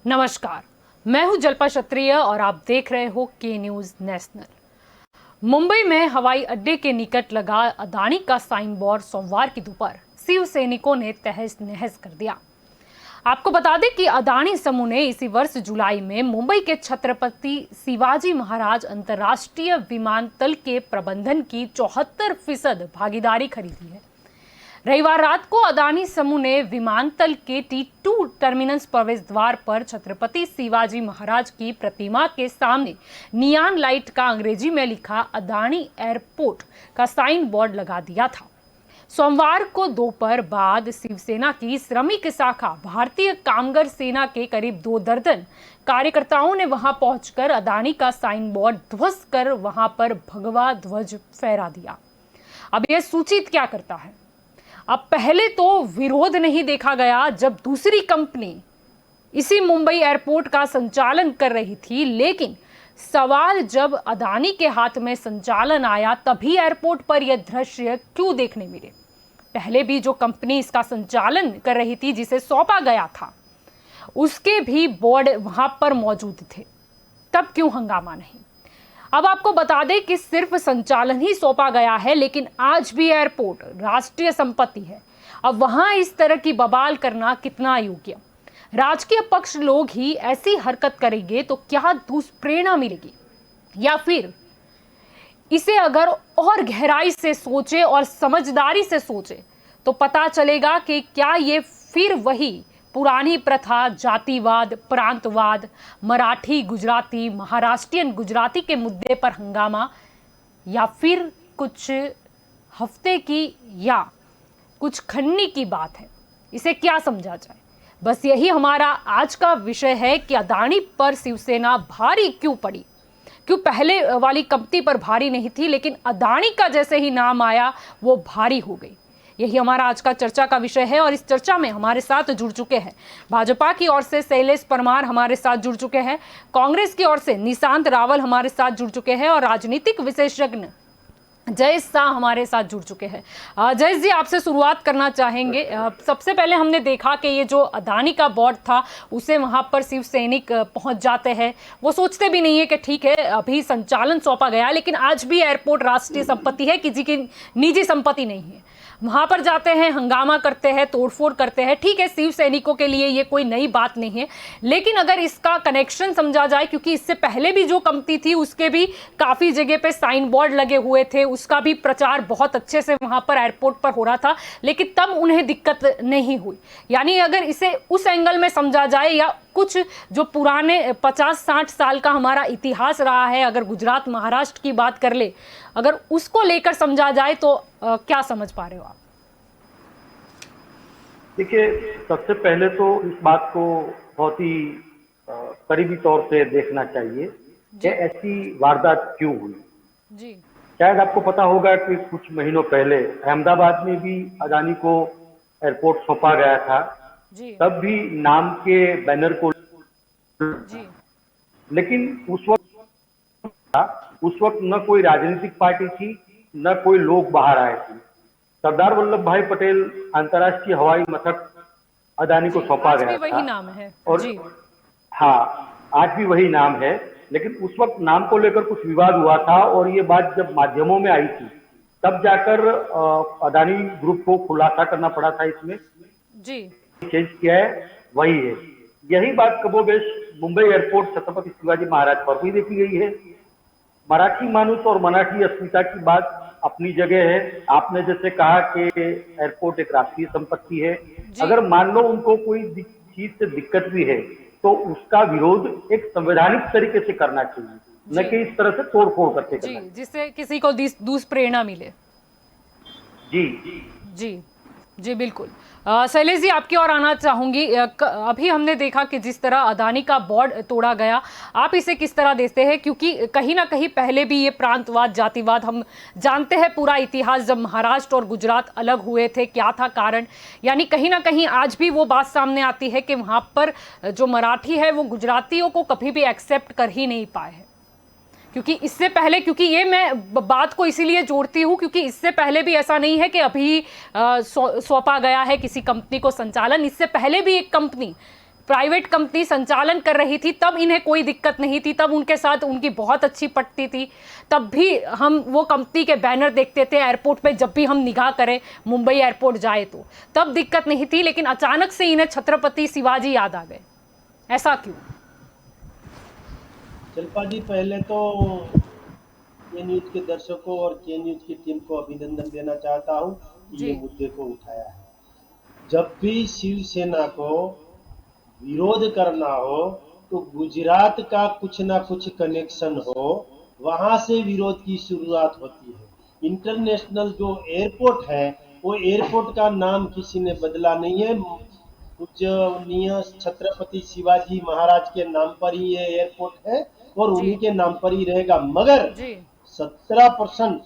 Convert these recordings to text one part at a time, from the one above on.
नमस्कार, मैं हूं जल्पा क्षत्रिय और आप देख रहे हो के न्यूज नेशनल। मुंबई में हवाई अड्डे के निकट लगा अदानी का साइन बोर्ड सोमवार की दोपहर शिव सैनिकों ने तहस नहस कर दिया। आपको बता दें कि अदानी समूह ने इसी वर्ष जुलाई में मुंबई के छत्रपति शिवाजी महाराज अंतर्राष्ट्रीय विमानतल के प्रबंधन की 74% भागीदारी खरीदी है। रविवार रात को अदानी समूह ने विमानतल के T2 टर्मिनस प्रवेश द्वार पर छत्रपति शिवाजी महाराज की प्रतिमा के सामने नियॉन लाइट का अंग्रेजी में लिखा अदानी एयरपोर्ट का साइन बोर्ड लगा दिया था। सोमवार को दोपहर बाद शिवसेना की श्रमिक शाखा भारतीय कामगार सेना के करीब 2 दर्जन कार्यकर्ताओं ने वहां पहुंचकर अदानी का साइन बोर्ड ध्वस्त कर वहां पर भगवा ध्वज फहरा दिया। अब यह सूचित क्या करता है? अब पहले तो विरोध नहीं देखा गया जब दूसरी कंपनी इसी मुंबई एयरपोर्ट का संचालन कर रही थी, लेकिन सवाल जब अदानी के हाथ में संचालन आया तभी एयरपोर्ट पर यह दृश्य क्यों देखने मिले? पहले भी जो कंपनी इसका संचालन कर रही थी, जिसे सौंपा गया था, उसके भी बोर्ड वहां पर मौजूद थे, तब क्यों हंगामा नहीं? अब आपको बता दें कि सिर्फ संचालन ही सौंपा गया है, लेकिन आज भी एयरपोर्ट राष्ट्रीय संपत्ति है। अब वहां इस तरह की बवाल करना कितना योग्य? राजकीय पक्ष लोग ही ऐसी हरकत करेंगे तो क्या दुष्प्रेरणा मिलेगी? या फिर इसे अगर और गहराई से सोचे और समझदारी से सोचे तो पता चलेगा कि क्या ये फिर वही पुरानी प्रथा, जातिवाद, प्रांतवाद, मराठी गुजराती, महाराष्ट्रियन गुजराती के मुद्दे पर हंगामा, या फिर कुछ हफ्ते की या कुछ खन्नी की बात है? इसे क्या समझा जाए? बस यही हमारा आज का विषय है कि अदानी पर शिवसेना भारी क्यों पड़ी। क्यों पहले वाली कंपनी पर भारी नहीं थी, लेकिन अदानी का जैसे ही नाम आया वो भारी हो गई। यही हमारा आज का चर्चा का विषय है और इस चर्चा में हमारे साथ जुड़ चुके हैं भाजपा की ओर से शैलेश परमार हमारे साथ जुड़ चुके हैं, कांग्रेस की ओर से निशांत रावल हमारे साथ जुड़ चुके हैं और राजनीतिक विशेषज्ञ जयेश शाह हमारे साथ जुड़ चुके हैं। जयेश जी, आपसे शुरुआत करना चाहेंगे। सबसे पहले हमने देखा कि ये जो अदानी का बोर्ड था उसे वहाँ पर शिव सैनिक पहुँच जाते हैं, वो सोचते भी नहीं है कि ठीक है अभी संचालन सौंपा गया, लेकिन आज भी एयरपोर्ट राष्ट्रीय संपत्ति है, किसी की निजी संपत्ति नहीं है। वहाँ पर जाते हैं, हंगामा करते हैं, तोड़फोड़ करते हैं। ठीक है, शिव सैनिकों के लिए ये कोई नई बात नहीं है, लेकिन अगर इसका कनेक्शन समझा जाए, क्योंकि इससे पहले भी जो कंपनी थी उसके भी काफ़ी जगह पे साइन बोर्ड लगे हुए थे, उसका भी प्रचार बहुत अच्छे से वहाँ पर एयरपोर्ट पर हो रहा था, लेकिन तब उन्हें दिक्कत नहीं हुई। यानी अगर इसे उस एंगल में समझा जाए या कुछ जो पुराने 50-60 साल का हमारा इतिहास रहा है, अगर गुजरात महाराष्ट्र की बात कर ले, अगर उसको लेकर समझा जाए तो क्या समझ पा रहे हो आप? देखिए, सबसे पहले तो इस बात को बहुत ही करीबी तौर से देखना चाहिए कि ऐसी वारदात क्यों हुई। जी, शायद आपको पता होगा कि कुछ महीनों पहले अहमदाबाद में भी अदानी को एयरपोर्ट सौंपा गया था। जी, तब भी नाम के बैनर को जी, लेकिन उस वक्त न कोई राजनीतिक पार्टी थी, न कोई लोग बाहर आए थे। सरदार वल्लभ भाई पटेल अंतर्राष्ट्रीय हवाई मथक अदानी को सौंपा गया था। वही नाम है। और जी, हाँ, आज भी वही नाम है, लेकिन उस वक्त नाम को लेकर कुछ विवाद हुआ था और ये बात जब माध्यमों में आई थी तब जाकर अदानी ग्रुप को खुलासा करना पड़ा था। इसमें जी, चेंज किया है, वही है। यही बात कमोबेश मुंबई एयरपोर्ट छत्रपति शिवाजी महाराज पर भी देखी गई है। मराठी मानुस और मराठी अस्मिता की बात अपनी जगह है। आपने जैसे कहा कि एयरपोर्ट एक राष्ट्रीय संपत्ति है, अगर मान लो उनको कोई चीज से दिक्कत भी है तो उसका विरोध एक संवैधानिक तरीके से करना चाहिए, न कि इस तरह से तोड़फोड़ करके करना चाहिए, जिससे किसी को दुष्प्रेरणा मिले। जी जी, जी, बिल्कुल। शैलेश जी, आपकी ओर आना चाहूंगी। अभी हमने देखा कि जिस तरह अदानी का बोर्ड तोड़ा गया, आप इसे किस तरह देखते हैं? क्योंकि कहीं ना कहीं पहले भी ये प्रांतवाद, जातिवाद, हम जानते हैं पूरा इतिहास, जब महाराष्ट्र और गुजरात अलग हुए थे क्या था कारण। यानी कहीं ना कहीं आज भी वो बात सामने आती है कि वहाँ पर जो मराठी है वो गुजरातियों को कभी भी एक्सेप्ट कर ही नहीं पाए हैं। क्योंकि इससे पहले, क्योंकि ये मैं बात को इसीलिए जोड़ती हूँ क्योंकि इससे पहले भी ऐसा नहीं है कि अभी सौंपा गया है किसी कंपनी को संचालन। इससे पहले भी एक कंपनी प्राइवेट कंपनी संचालन कर रही थी तब इन्हें कोई दिक्कत नहीं थी, तब उनके साथ उनकी बहुत अच्छी पटती थी, तब भी हम वो कंपनी के बैनर देखते थे एयरपोर्ट पे, जब भी हम निगाह करें मुंबई एयरपोर्ट जाए तो तब दिक्कत नहीं थी, लेकिन अचानक से इन्हें छत्रपति शिवाजी याद आ गए, ऐसा क्यों? शिल्पा जी, पहले तो के न्यूज के दर्शकों और के न्यूज की टीम को अभिनंदन देना चाहता हूं कि ये जी मुद्दे को उठाया है। जब भी शिवसेना को विरोध करना हो तो गुजरात का कुछ ना कुछ कनेक्शन हो, वहां से विरोध की शुरुआत होती है। इंटरनेशनल जो एयरपोर्ट है, वो एयरपोर्ट का नाम किसी ने बदला नहीं है। पूज्यनीय छत्रपति शिवाजी महाराज के नाम पर ही ये एयरपोर्ट है और जी उन्हीं के नाम पर ही रहेगा। मगर जी 17%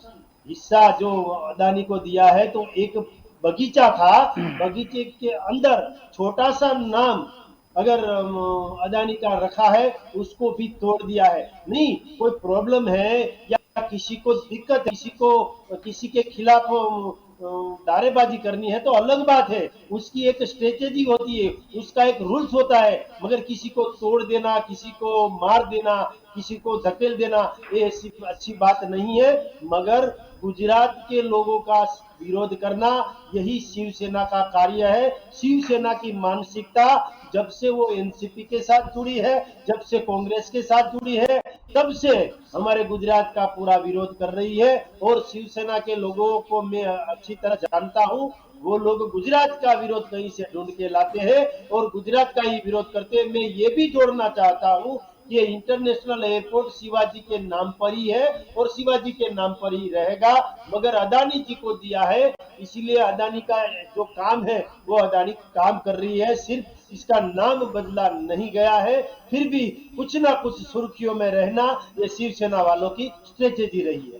हिस्सा जो अदानी को दिया है, तो एक बगीचा था, बगीचे के अंदर छोटा सा नाम अगर अदानी का रखा है, उसको भी तोड़ दिया है। नहीं, कोई प्रॉब्लम है या किसी को दिक्कत है, किसी के खिलाफ नारेबाजी करनी है तो अलग बात है, उसकी एक स्ट्रेटेजी होती है, उसका एक रूल्स होता है। मगर किसी को तोड़ देना, किसी को मार देना, किसी को धकेल देना, ये ऐसी अच्छी बात नहीं है। मगर गुजरात के लोगों का विरोध करना यही शिवसेना का कार्य है। शिवसेना की मानसिकता जब से वो एनसीपी के साथ जुड़ी है, जब से कांग्रेस के साथ जुड़ी है, तब से हमारे गुजरात का पूरा विरोध कर रही है। और शिवसेना के लोगों को मैं अच्छी तरह जानता हूं, वो लोग गुजरात का विरोध कहीं से ढूंढ के लाते हैं और गुजरात का ही विरोध करते हैं। मैं ये भी जोड़ना चाहता हूं कि इंटरनेशनल एयरपोर्ट शिवाजी के नाम पर ही है और शिवाजी के नाम पर ही रहेगा। मगर अदानी जी को दिया है, इसलिए अदानी का जो काम है वो अदानी काम कर रही है, सिर्फ इसका नाम बदला नहीं गया है। फिर भी कुछ ना कुछ सुर्खियों में रहना ये शिवसेना वालों की स्ट्रेटेजी रही है।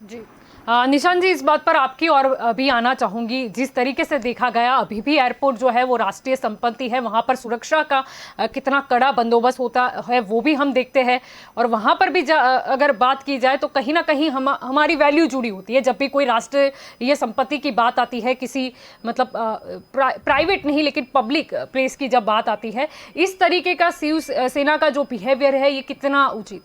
जी निशांत जी, इस बात पर आपकी और भी आना चाहूंगी। जिस तरीके से देखा गया, अभी भी एयरपोर्ट जो है वो राष्ट्रीय संपत्ति है, वहां पर सुरक्षा का कितना कड़ा बंदोबस्त होता है वो भी हम देखते हैं। और वहां पर भी अगर बात की जाए तो कहीं ना कहीं हमारी वैल्यू जुड़ी होती है। जब भी कोई राष्ट्रीय संपत्ति की बात आती है, किसी मतलब प्राइवेट नहीं लेकिन पब्लिक प्लेस की जब बात आती है, इस तरीके का शिवसेना का जो बिहेवियर है ये कितना उचित।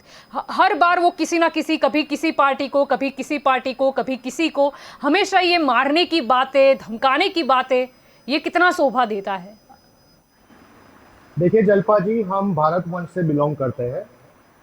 हर बार वो किसी ना किसी, कभी किसी पार्टी को, कभी किसी पार्टी को, कभी किसी को, हमेशा ये मारने की बातें, धमकाने की बातें, ये कितना शोभा देता है। देखिए जल्पा जी, हम भारत वंश से बिलोंग करते हैं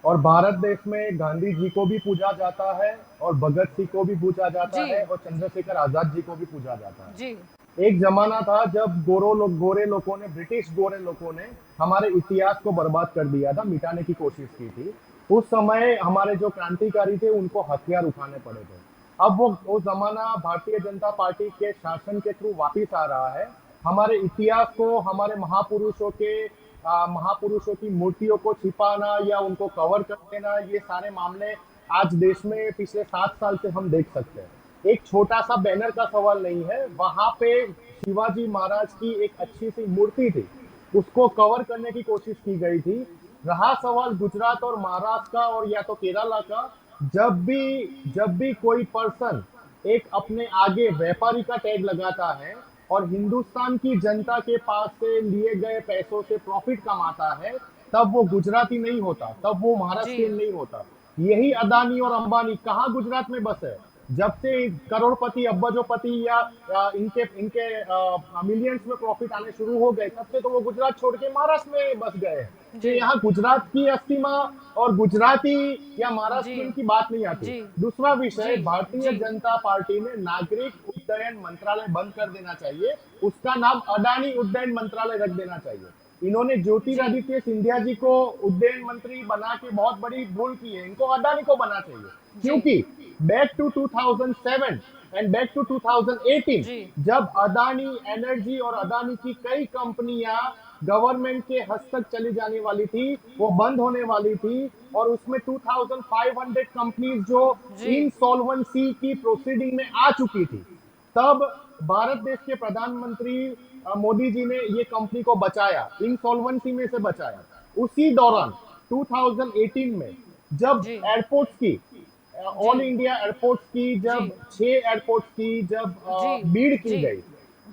और भारत देश में गांधी जी को भी पूजा जाता है और भगत सिंह को भी पूजा जाता जी है और चंद्रशेखर आजाद जी को भी पूजा जाता है। जी एक जमाना था जब गोरे लोगों ने, ब्रिटिश गोरे लोगों ने हमारे इतिहास को बर्बाद कर दिया था, मिटाने की कोशिश की थी। उस समय हमारे जो क्रांतिकारी थे उनको हथियार उठाने पड़े थे। अब वो जमाना भारतीय जनता पार्टी के शासन के थ्रू वापिस आ रहा है। हमारे इतिहास को, हमारे महापुरुषों की मूर्तियों को छिपाना या उनको कवर कर देना, ये सारे मामले आज देश में पिछले 7 साल से हम देख सकते हैं। एक छोटा सा बैनर का सवाल नहीं है, वहां पे शिवाजी महाराज की एक अच्छी सी मूर्ति थी, उसको कवर करने की कोशिश की गई थी। रहा सवाल गुजरात और महाराष्ट्र का और या तो केरला का, जब भी कोई पर्सन एक अपने आगे व्यापारी का टैग लगाता है और हिंदुस्तान की जनता के पास से लिए गए पैसों से प्रॉफिट कमाता है, तब वो गुजराती नहीं होता, तब वो महाराष्ट्रियन नहीं होता। यही अदानी और अंबानी कहाँ गुजरात में बस है। जब से करोड़पति, अब्बजोपति या इनके इनके मिलियंस में प्रॉफिट आने शुरू हो गए, तब से तो वो गुजरात छोड़ के महाराष्ट्र में बस गए हैं। तो यहाँ गुजरात की अस्तिमा और गुजराती या महाराष्ट्र की बात नहीं आती। दूसरा विषय, भारतीय जनता पार्टी ने नागरिक उड्डयन मंत्रालय बंद कर देना चाहिए, उसका नाम अडानी उड्डयन मंत्रालय रख देना चाहिए। इन्होंने ज्योतिरादित्य सिंधिया जी को उड्डयन मंत्री बना के बहुत बड़ी भूल की है, इनको अडानी को बनना चाहिए। क्योंकि back to 2007 and back to 2018 जब अदानी एनर्जी और अदानी की कई कंपनियां गवर्नमेंट के हस्तक चली जाने वाली थी, वो बंद होने वाली थी, और उसमें 2500 कंपनीज जो इंसॉल्वेंसी की प्रोसीडिंग में आ चुकी थी, तब भारत देश के प्रधानमंत्री मोदी जी ने ये कंपनी को बचाया, इंसॉल्वेंसी में से बचाया। उसी दौरान 2018 में जब एयरपोर्ट्स की, ऑल इंडिया एयरपोर्ट्स की, जब 6 एयरपोर्ट्स की जब बीड की गई,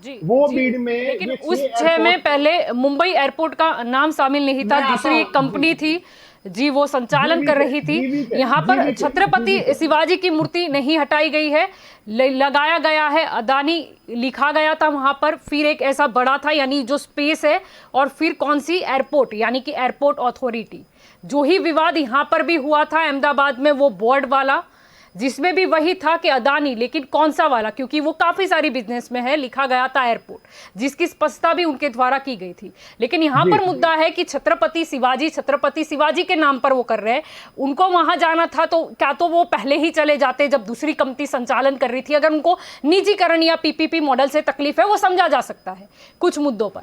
जी, वो जी, बीड में लेकिन ये उस 6 में एयरपोर्ट पहले मुंबई एयरपोर्ट का नाम शामिल नहीं था, मैं आता दूसरी हूं, कंपनी थी जी, वो संचालन कर रही थी। यहाँ पर छत्रपति शिवाजी की मूर्ति नहीं हटाई गई है, लगाया गया है अदानी लिखा गया था वहां पर, फिर एक ऐसा बड़ा था यानी जो स्पेस है, और फिर कौन सी एयरपोर्ट यानी कि एयरपोर्ट अथॉरिटी। जो ही विवाद यहाँ पर भी हुआ था अहमदाबाद में, वो बोर्ड वाला, जिसमें भी वही था कि अदानी, लेकिन कौन सा वाला, क्योंकि वो काफी सारी बिजनेस में है, लिखा गया था एयरपोर्ट, जिसकी स्पष्टता भी उनके द्वारा की गई थी। लेकिन यहाँ पर मुद्दा है कि छत्रपति शिवाजी के नाम पर वो कर रहे हैं। उनको वहां जाना था तो क्या तो वो पहले ही चले जाते जब दूसरी कंपनी संचालन कर रही थी। अगर उनको निजीकरण या पीपीपी मॉडल से तकलीफ है, वो समझा जा सकता है कुछ मुद्दों पर,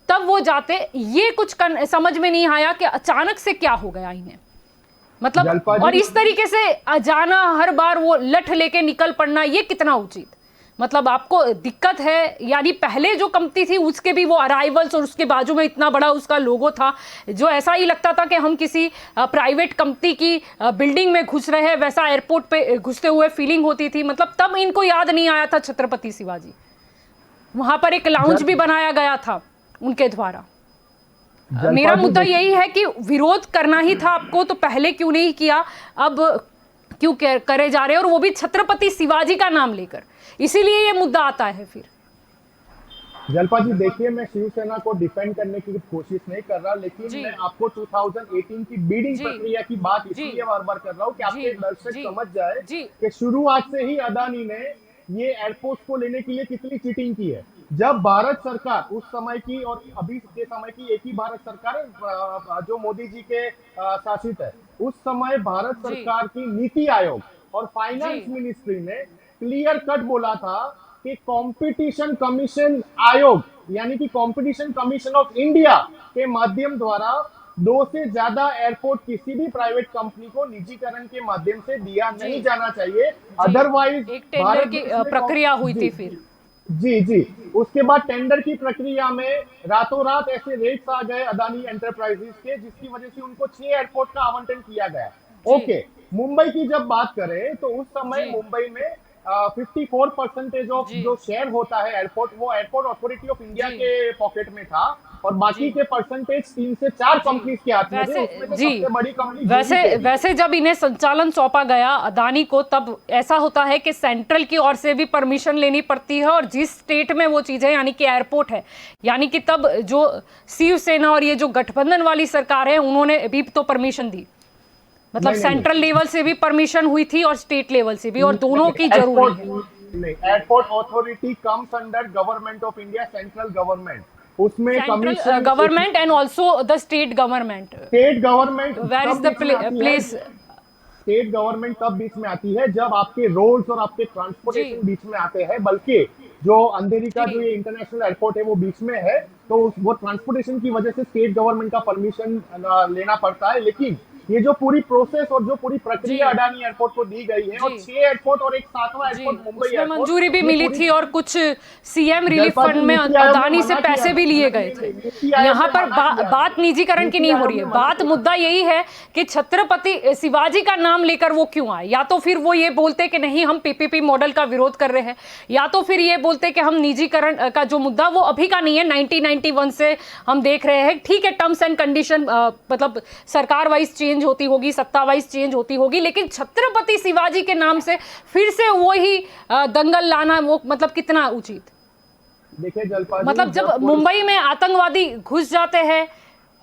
तब वो जाते। ये कुछ समझ में नहीं आया कि अचानक से क्या हो गया इन्हें, मतलब, और इस तरीके से जाना, हर बार वो लठ लेके निकल पड़ना, ये कितना उचित, मतलब आपको दिक्कत है। यानी पहले जो कंपनी थी उसके भी वो अराइवल्स और उसके बाजू में इतना बड़ा उसका लोगो था, जो ऐसा ही लगता था कि हम किसी प्राइवेट कंपनी की बिल्डिंग में घुस रहे हैं, वैसा एयरपोर्ट पे घुसते हुए फीलिंग होती थी। मतलब तब इनको याद नहीं आया था छत्रपति शिवाजी। वहां पर एक लाउंज भी बनाया गया था उनके द्वारा। मेरा मुद्दा यही है कि विरोध करना ही था आपको तो पहले क्यों नहीं किया, अब क्यों करे जा रहे हैं, और वो भी छत्रपति शिवाजी का नाम लेकर। इसीलिए ये मुद्दा आता है फिर। जलपा जी देखिए, मैं शिवसेना को डिफेंड करने की कोशिश नहीं कर रहा, लेकिन मैं आपको 2018 की बीडिंग प्रक्रिया की बात इसलिए बार बार कर रहा हूँ कि आपके दर्शक समझ जाए कि शुरुआत से ही अदानी ने ये एयरपोर्ट को लेने के लिए कितनी चीटिंग की है। जब भारत सरकार उस समय की और अभी के समय की एक ही भारत सरकार है जो मोदी जी के शासित है, उस समय भारत सरकार की नीति आयोग और फाइनेंस मिनिस्ट्री ने क्लियर कट बोला था कि कंपटीशन कमीशन आयोग यानी कि कंपटीशन कमीशन ऑफ इंडिया के माध्यम द्वारा 2 से ज्यादा एयरपोर्ट किसी भी प्राइवेट कंपनी को निजीकरण के माध्यम से दिया नहीं जाना चाहिए। अदरवाइज एक टेंडर की प्रक्रिया हुई थी फिर। जी उसके बाद टेंडर की प्रक्रिया में रातों रात ऐसे रेट्स आ गए अदानी एंटरप्राइजेस के, जिसकी वजह से उनको 6 एयरपोर्ट का आवंटन किया गया। ओके, मुंबई की जब बात करें तो उस समय मुंबई में 54% ऑफ जो शेयर होता है एयरपोर्ट, वो एयरपोर्ट अथॉरिटी ऑफ इंडिया के पॉकेट में था, और बाकी के परसेंटेज 3 से 4 कंपनीज के हाथ में थे। उसमें सबसे बड़ी कंपनी वैसे जब इन्हें संचालन सौंपा गया अदानी को, तब ऐसा होता है कि सेंट्रल की ओर से भी परमिशन लेनी पड़ती है, और जिस स्टेट में वो चीज है यानी कि एयरपोर्ट है, यानी कि तब जो शिवसेना और ये जो गठबंधन वाली सरकार है उन्होंने भी तो परमिशन दी, मतलब सेंट्रल लेवल से भी परमिशन हुई थी और स्टेट लेवल से भी, और दोनों की जरूरत है। Airport authority comes under government of India, central government, उसमें central government and also the state government. Where is the place? State government तब बीच में आती है जब आपके रोड्स और आपके ट्रांसपोर्टेशन बीच में आते हैं, बल्कि जो अंधेरी का जो ये इंटरनेशनल एयरपोर्ट है वो बीच में है, तो वो ट्रांसपोर्टेशन की वजह से स्टेट गवर्नमेंट का परमिशन लेना पड़ता है। लेकिन ये जो पूरी प्रोसेस और जो पूरी प्रक्रिया अडानी एयरपोर्ट को दी गई है, और 6 एयरपोर्ट और एक 7वां एयरपोर्ट मुंबई एयरपोर्ट, मंजूरी भी मिली थी, और कुछ सीएम रिलीफ फंड में अदानी से पैसे भी लिए गए थे। यहाँ पर बात निजीकरण की नहीं हो रही है, बात मुद्दा यही है कि छत्रपति शिवाजी का नाम लेकर वो क्यों आए। या तो फिर वो ये बोलते कि नहीं हम पीपीपी मॉडल का विरोध कर रहे हैं, या तो फिर ये बोलते कि हम निजीकरण का जो मुद्दा वो अभी का नहीं है, 1991 से हम देख रहे हैं। ठीक है, टर्म्स एंड कंडीशन मतलब सरकार वाइज चेंज होती होगी, सत्ता वाइज चेंज होती होगी, लेकिन छत्रपति शिवाजी के नाम से फिर से वही दंगल लाना वो मतलब कितना उचित। देखिए जलपा, मतलब जब मुंबई में आतंकवादी घुस जाते हैं,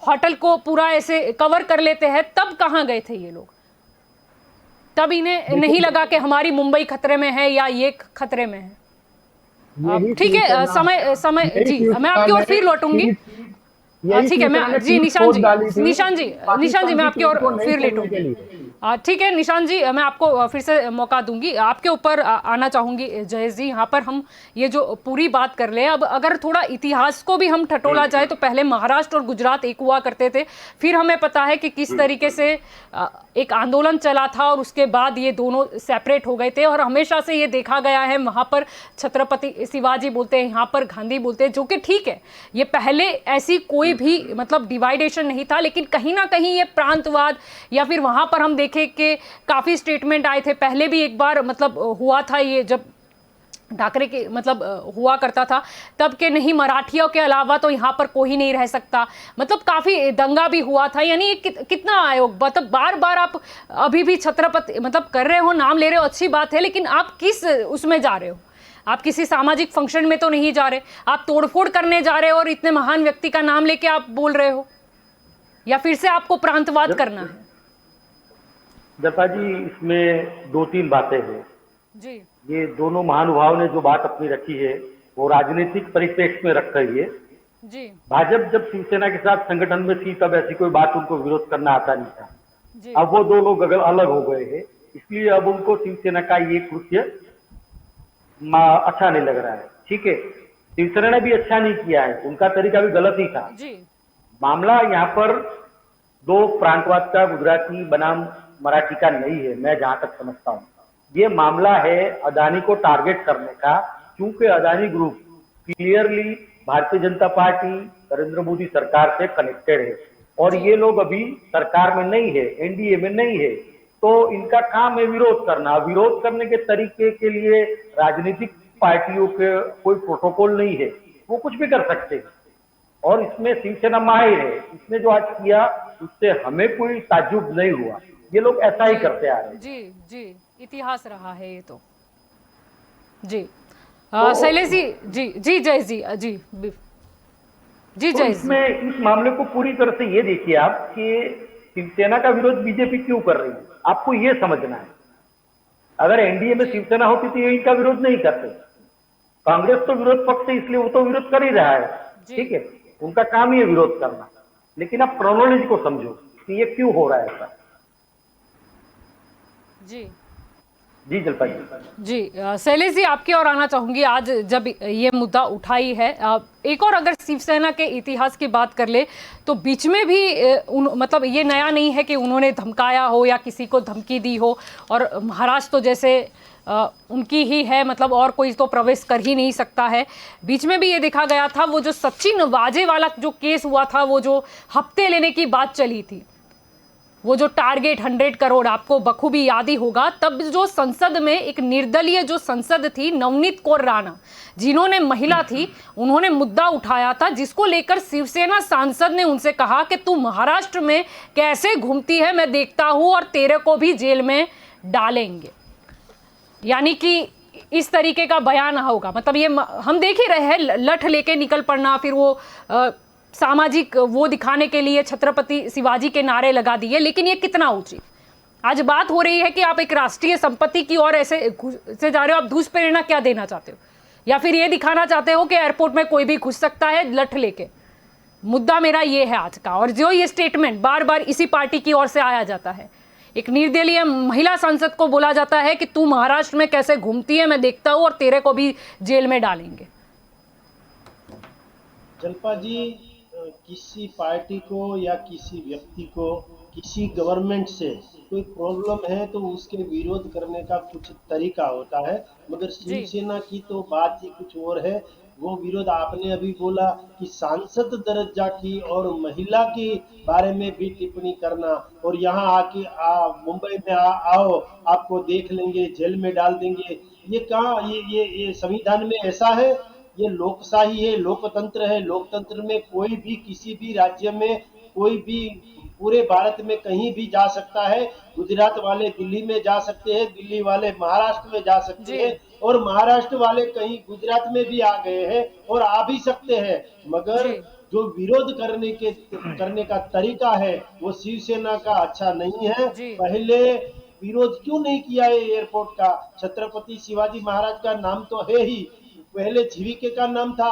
होटल को पूरा ऐसे कवर कर लेते हैं, तब कहां गए थे ये लोग? तब इन्हें नहीं लगा कि हमारी मुंबई खतरे में है या ये खतरे में है। ठीक है, समय जी मैं आपकी ओर फिर लौटूंगी। ठीक है, मैं जी निशान जी मैं आपकी ओर फिर लेटूंगी। ठीक है निशान जी, मैं आपको फिर से मौका दूंगी, आपके ऊपर आना चाहूंगी जयेश जी। यहाँ पर हम ये जो पूरी बात कर ले, अब अगर थोड़ा इतिहास को भी हम ठटोला जाए तो पहले महाराष्ट्र और गुजरात एक हुआ करते थे, फिर हमें पता है कि किस तरीके से एक आंदोलन चला था और उसके बाद ये दोनों सेपरेट हो गए थे, और हमेशा से ये देखा गया है वहाँ पर छत्रपति शिवाजी बोलते हैं, यहाँ पर गांधी बोलते हैं, जो कि ठीक है, ये पहले ऐसी कोई भी मतलब डिवाइडेशन नहीं था, लेकिन कहीं ना कहीं ये प्रांतवाद या फिर वहाँ पर हम देखें कि काफ़ी स्टेटमेंट आए थे। पहले भी एक बार मतलब हुआ था ये, जब ठाकरे के मतलब हुआ करता था तब के नहीं, मराठियों के अलावा तो यहाँ पर कोई नहीं रह सकता, मतलब काफी दंगा भी हुआ था। यानी कितना आयोग, मतलब बार बार आप अभी भी छत्रपति मतलब कर रहे हो, नाम ले रहे हो, अच्छी बात है, लेकिन आप किस उसमें जा रहे हो? आप किसी सामाजिक फंक्शन में तो नहीं जा रहे, आप तोड़फोड़ करने जा रहे हो और इतने महान व्यक्ति का नाम लेके आप बोल रहे हो, या फिर से आपको प्रांतवाद करना है? जल्पा जी, इसमें दो तीन बातें हैं जी ये दोनों महानुभाव ने जो बात अपनी रखी है वो राजनीतिक परिप्रेक्ष्य में रख रही है। जी भाजपा जब शिवसेना के साथ संगठन में थी तब ऐसी कोई बात उनको विरोध करना आता नहीं था। जी अब वो दो लोग अलग हो गए हैं, इसलिए अब उनको शिवसेना का ये कृत्य अच्छा नहीं लग रहा है। ठीक है, शिवसेना ने भी अच्छा नहीं किया है, उनका तरीका भी गलत ही था। जी मामला यहाँ पर दो प्रांतवाद का, गुजराती बनाम मराठी का नहीं है। मैं जहां तक समझता हूँ ये मामला है अदानी को टारगेट करने का, क्योंकि Adani group clearly Bharatiya Janata party, Narendra Modi सरकार से कनेक्टेड है और ये लोग अभी सरकार में नहीं है, एनडीए में नहीं है, तो इनका काम है विरोध करना। विरोध करने के तरीके के लिए राजनीतिक पार्टियों के कोई प्रोटोकॉल नहीं है, वो कुछ भी कर सकते हैं और इसमें शिवसेना माहिर है। इसने जो आज किया उससे हमें कोई ताज्जुब नहीं हुआ, ये लोग ऐसा ही करते आ रहे हैं। जी जी इतिहास रहा है ये तो। जी शैलेश जी, जी जी जय जी, जी जी तो जय जी। इसमें इस मामले को पूरी तरह से ये देखिए आप कि शिवसेना का विरोध बीजेपी क्यों कर रही है, आपको ये समझना है। अगर एनडीए में शिवसेना होती तो ये इनका विरोध नहीं करते। कांग्रेस तो विरोध पक्ष है, इसलिए वो तो विरोध कर ही रहा है, ठीक है, उनका काम ही है विरोध करना। लेकिन आप क्रोनोलॉजी को समझो कि ये क्यों हो रहा है ऐसा। जी जी जल्पा जी। जी शैलेश जी, आपकी ओर आना चाहूंगी। आज जब ये मुद्दा उठाई है, एक और अगर शिवसेना के इतिहास की बात कर ले तो बीच में भी मतलब ये नया नहीं है कि उन्होंने धमकाया हो या किसी को धमकी दी हो, और महाराष्ट्र तो जैसे उनकी ही है, मतलब और कोई तो प्रवेश कर ही नहीं सकता है। बीच में भी ये देखा गया था, वो जो सचिन वाजे वाला जो केस हुआ था, वो जो हफ्ते लेने की बात चली थी, वो जो टारगेट 100 करोड़, आपको बखूबी याद ही होगा। तब जो संसद में एक निर्दलीय जो संसद थी, नवनीत कौर राणा, जिन्होंने महिला थी, उन्होंने मुद्दा उठाया था, जिसको लेकर शिवसेना सांसद ने उनसे कहा कि तू महाराष्ट्र में कैसे घूमती है, मैं देखता हूं और तेरे को भी जेल में डालेंगे। यानी कि इस तरीके का बयान होगा, मतलब ये हम देख ही रहे हैं, लठ लेके निकल पड़ना, फिर वो सामाजिक वो दिखाने के लिए छत्रपति शिवाजी के नारे लगा दिए। लेकिन ये कितना उचित? आज बात हो रही है कि आप एक राष्ट्रीय संपत्ति की ओर ऐसे से जा रहे हो, आप दुष्प्रेरणा क्या देना चाहते हो? या फिर ये दिखाना चाहते हो कि एयरपोर्ट में कोई भी घुस सकता है लठ लेके? मुद्दा मेरा ये है आज का। और जो ये स्टेटमेंट बार बार इसी पार्टी की ओर से आया जाता है, एक निर्दलीय महिला सांसद को बोला जाता है कि तू महाराष्ट्र में कैसे घूमती है, मैं देखता हूं और तेरे को भी जेल में डालेंगे। जल्पा जी, किसी पार्टी को या किसी व्यक्ति को किसी गवर्नमेंट से कोई प्रॉब्लम है तो उसके विरोध करने का कुछ तरीका होता है, मगर शिवसेना की तो बात ही कुछ और है। वो विरोध आपने अभी बोला कि सांसद दर्जा की और महिला के बारे में भी टिप्पणी करना, और यहाँ आके मुंबई में आओ, आपको देख लेंगे, जेल में डाल देंगे। ये कहाँ, ये संविधान में ऐसा है? ये लोकशाही है, लोकतंत्र है। लोकतंत्र में कोई भी किसी भी राज्य में, कोई भी पूरे भारत में कहीं भी जा सकता है। गुजरात वाले दिल्ली में जा सकते हैं, दिल्ली वाले महाराष्ट्र में जा सकते हैं, और महाराष्ट्र वाले कहीं गुजरात में भी आ गए हैं और आ भी सकते हैं। मगर जो विरोध करने का तरीका है वो शिवसेना का अच्छा नहीं है। पहले विरोध क्यों नहीं किया है एयरपोर्ट का? छत्रपति शिवाजी महाराज का नाम तो है ही, पहले जीवीके का नाम था,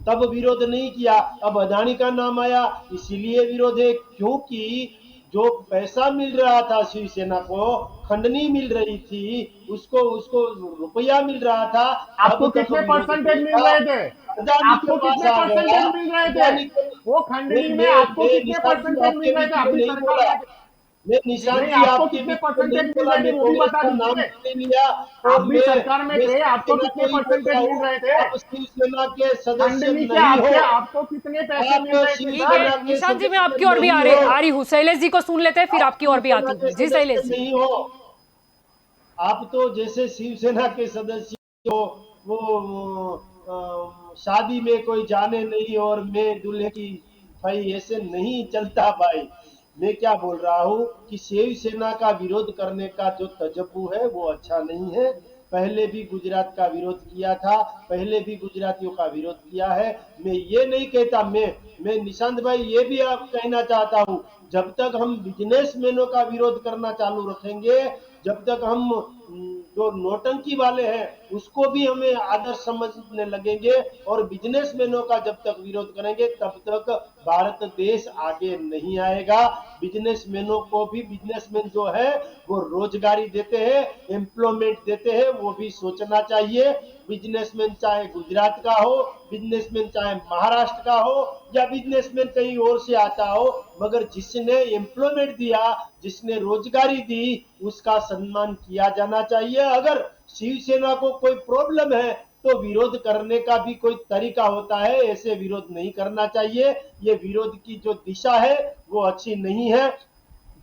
तब विरोध नहीं किया। अब अदानी का नाम आया इसीलिए विरोध है, क्योंकि जो पैसा मिल रहा था शिवसेना को, खंडनी मिल रही थी, उसको रुपया मिल रहा था। आपको कितने परसेंटेज मिल रहे थे? आपको कितने परसेंटेज मिल रहे थे? वो खंडनी में आपको कितने परसेंटेज मिल रहे थे? अपनी सरकार आपको कितने परसेंटेज मिल रहे थे वो भी बता दीजिए। आप भी सरकार में थे, आपको कितने परसेंटेज मिल रहे थे? शिवसेना के सदस्य नहीं हो, आपको कितने पैसे मिल रहे थे? ठीक है निशांत जी, मैं आपकी ओर भी आ रही हूँ। शैलेश जी को सुन लेते हैं, फिर आपकी ओर भी आती हूँ। जी शैलेश जी। नहीं हो, आप तो जैसे शिवसेना के सदस्य हो, शादी में कोई जाने नहीं और मैं दूल्हे की भाई, ऐसे नहीं चलता भाई। मैं क्या बोल रहा हूँ कि शिवसेना का विरोध करने का जो तजब्बू है वो अच्छा नहीं है। पहले भी गुजरात का विरोध किया था, पहले भी गुजरातियों का विरोध किया है। मैं ये नहीं कहता, मैं निशांत भाई ये भी आप कहना चाहता हूँ, जब तक हम बिजनेसमैनों का विरोध करना चालू रखेंगे, जब तक हम जो नौटंकी वाले हैं उसको भी हमें आदर्श समझने लगेंगे और बिजनेसमैनों का जब तक विरोध करेंगे तब तक भारत देश आगे नहीं आएगा। बिजनेसमैनों को भी, बिजनेसमैन जो है वो रोजगारी देते हैं, एम्प्लॉयमेंट देते हैं, वो भी सोचना चाहिए। बिजनेसमैन चाहे गुजरात का हो, बिजनेसमैन चाहे महाराष्ट्र का हो या बिजनेसमैन कहीं और से आता हो, मगर जिसने एम्प्लॉयमेंट दिया, जिसने रोजगारी दी, उसका सम्मान किया जाना चाहिए। अगर शिवसेना को कोई प्रॉब्लम है तो विरोध करने का भी कोई तरीका होता है, ऐसे विरोध नहीं करना चाहिए। ये विरोध की जो दिशा है वो अच्छी नहीं है।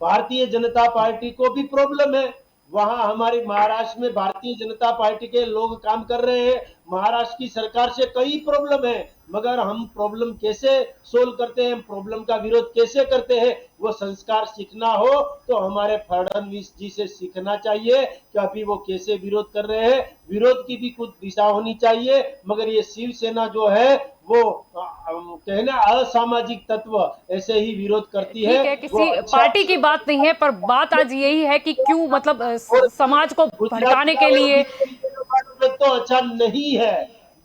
भारतीय जनता पार्टी को भी प्रॉब्लम है, वहां हमारी महाराष्ट्र में भारतीय जनता पार्टी के लोग काम कर रहे हैं, महाराष्ट्र की सरकार से कई प्रॉब्लम है, मगर हम प्रॉब्लम कैसे सोल्व करते हैं, प्रॉब्लम का विरोध कैसे करते हैं, वो संस्कार सीखना हो तो हमारे फडणवीस जी से सीखना चाहिए कि अभी वो कैसे विरोध कर रहे हैं। विरोध की भी कुछ दिशा होनी चाहिए, मगर ये शिवसेना जो है वो कहना असामाजिक तत्व ऐसे ही विरोध करती ठीक है, वो किसी अच्छा पार्टी की बात नहीं है, पर बात आज यही है कि क्यों मतलब समाज को गुजरात भड़काने का के और लिए। विरोध तो अच्छा नहीं है।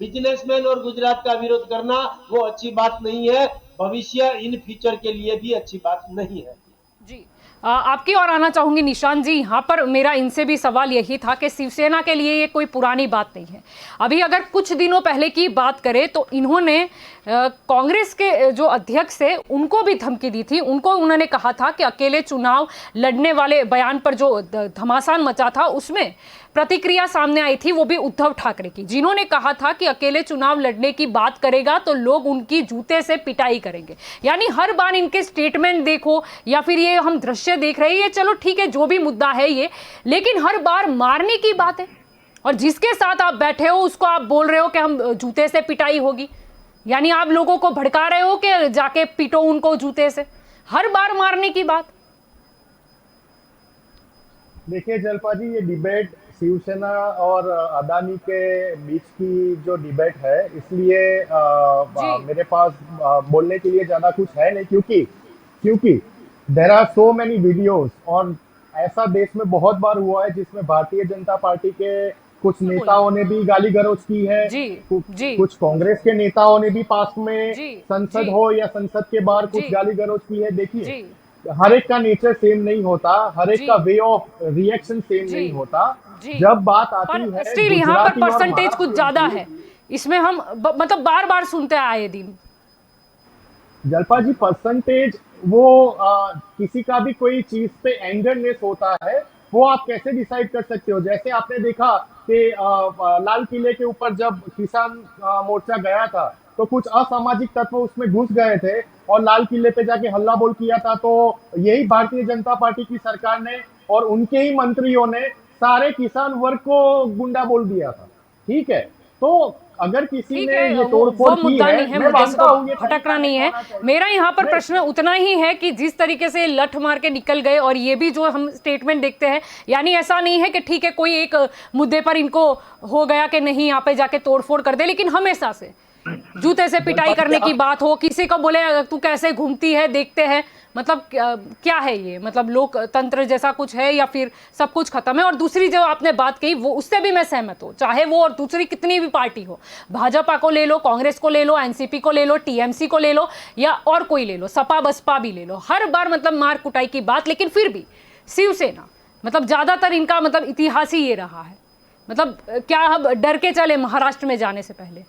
बिजनेसमैन और गुजरात का विरोध करना वो अच्छी बात नहीं है, भविष्य इन फ्यूचर के लिए भी अच्छी बात नहीं है। जी, आपकी ओर आना चाहूंगी निशांत जी। यहाँ पर मेरा इनसे भी सवाल यही था कि शिवसेना के लिए ये कोई पुरानी बात नहीं है। अभी अगर कुछ दिनों पहले की बात करें तो इन्होंने कांग्रेस के जो अध्यक्ष है उनको भी धमकी दी थी। उन्होंने कहा था कि अकेले चुनाव लड़ने वाले बयान पर जो घमासान मचा था उसमें प्रतिक्रिया सामने आई थी, वो भी उद्धव ठाकरे की, जिन्होंने कहा था कि अकेले चुनाव लड़ने की बात करेगा तो लोग उनकी जूते से पिटाई करेंगे। यानी हर बार इनके स्टेटमेंट देखो या फिर ये हम दृश्य देख रहे हैं, ये चलो ठीक है जो भी मुद्दा है ये, लेकिन हर बार मारने की बात है और जिसके साथ आप बैठे हो उसको आप बोल रहे हो कि हम जूते से पिटाई होगी। यानी आप लोगों को भड़का रहे हो कि जाके पीटो उनको जूते से, हर बार मारने की बात। देखिए जलपा जी, ये डिबेट शिवसेना और अदानी के बीच की जो डिबेट है, इसलिए मेरे पास बोलने के लिए ज्यादा कुछ है नहीं, क्योंकि there are so many videos, और ऐसा देश में बहुत बार हुआ है जिसमें भारतीय जनता पार्टी के कुछ नेताओं ने भी गाली गलौज की है, जी, जी, कुछ कांग्रेस के नेताओं ने भी पास में जी, संसद जी, हो या संसद के बाहर कुछ जी, गाली गलौज की है। देखिए, जी, हर एक का नेचर सेम नहीं होता, हर एक जी, का वे ऑफ रिएक्शन सेम जी, नहीं होता। जी, जब बात आती पर है स्टिल यहाँ पर गुजराती और परसेंटेज कुछ ज्यादा महाराष्ट्र है, इसमें हम मतलब बार बार सुनते आए दिन। जलपा जी, परसेंटेज वो किसी का भी कोई चीज पे एंगरनेस होता है, वो आप कैसे डिसाइड कर सकते हो। जैसे आपने देखा कि लाल किले के ऊपर जब किसान मोर्चा गया था तो कुछ असामाजिक तत्व उसमें घुस गए थे और लाल किले पे जाके हल्ला बोल किया था, तो यही भारतीय जनता पार्टी की सरकार ने और उनके ही मंत्रियों ने सारे किसान वर्ग को गुंडा बोल दिया था। ठीक है, तो अगर किसी ठीक ने है, ये वो तोड़फोड़ की मुद्दा है, नहीं है, मैं मुद्दे से मानता तो हूं ये भटकना तरीका नहीं है। होना चाहिए। मेरा यहाँ पर नहीं, प्रश्न उतना ही है कि जिस तरीके से लठ मार के निकल गए और ये भी जो हम स्टेटमेंट देखते हैं, यानी ऐसा नहीं है कि ठीक है कोई एक मुद्दे पर इनको हो गया कि नहीं यहाँ पे जाके तोड़फोड़ कर दे, लेकिन हमेशा से जूते से पिटाई करने की बात हो, किसी को बोले तू कैसे घूमती है देखते हैं, मतलब क्या है ये, मतलब लोकतंत्र जैसा कुछ है या फिर सब कुछ खत्म है। और दूसरी जो आपने बात कही वो उससे भी मैं सहमत हूँ, चाहे वो और दूसरी कितनी भी पार्टी हो, भाजपा को ले लो, कांग्रेस को ले लो, एनसीपी को ले लो, टीएमसी को ले लो या और कोई ले लो, सपा बसपा भी ले लो, हर बार मतलब मार कुटाई की बात। लेकिन फिर भी शिवसेना मतलब ज्यादातर इनका मतलब इतिहास ही ये रहा है। मतलब क्या हम डर के चले महाराष्ट्र में जाने से पहले?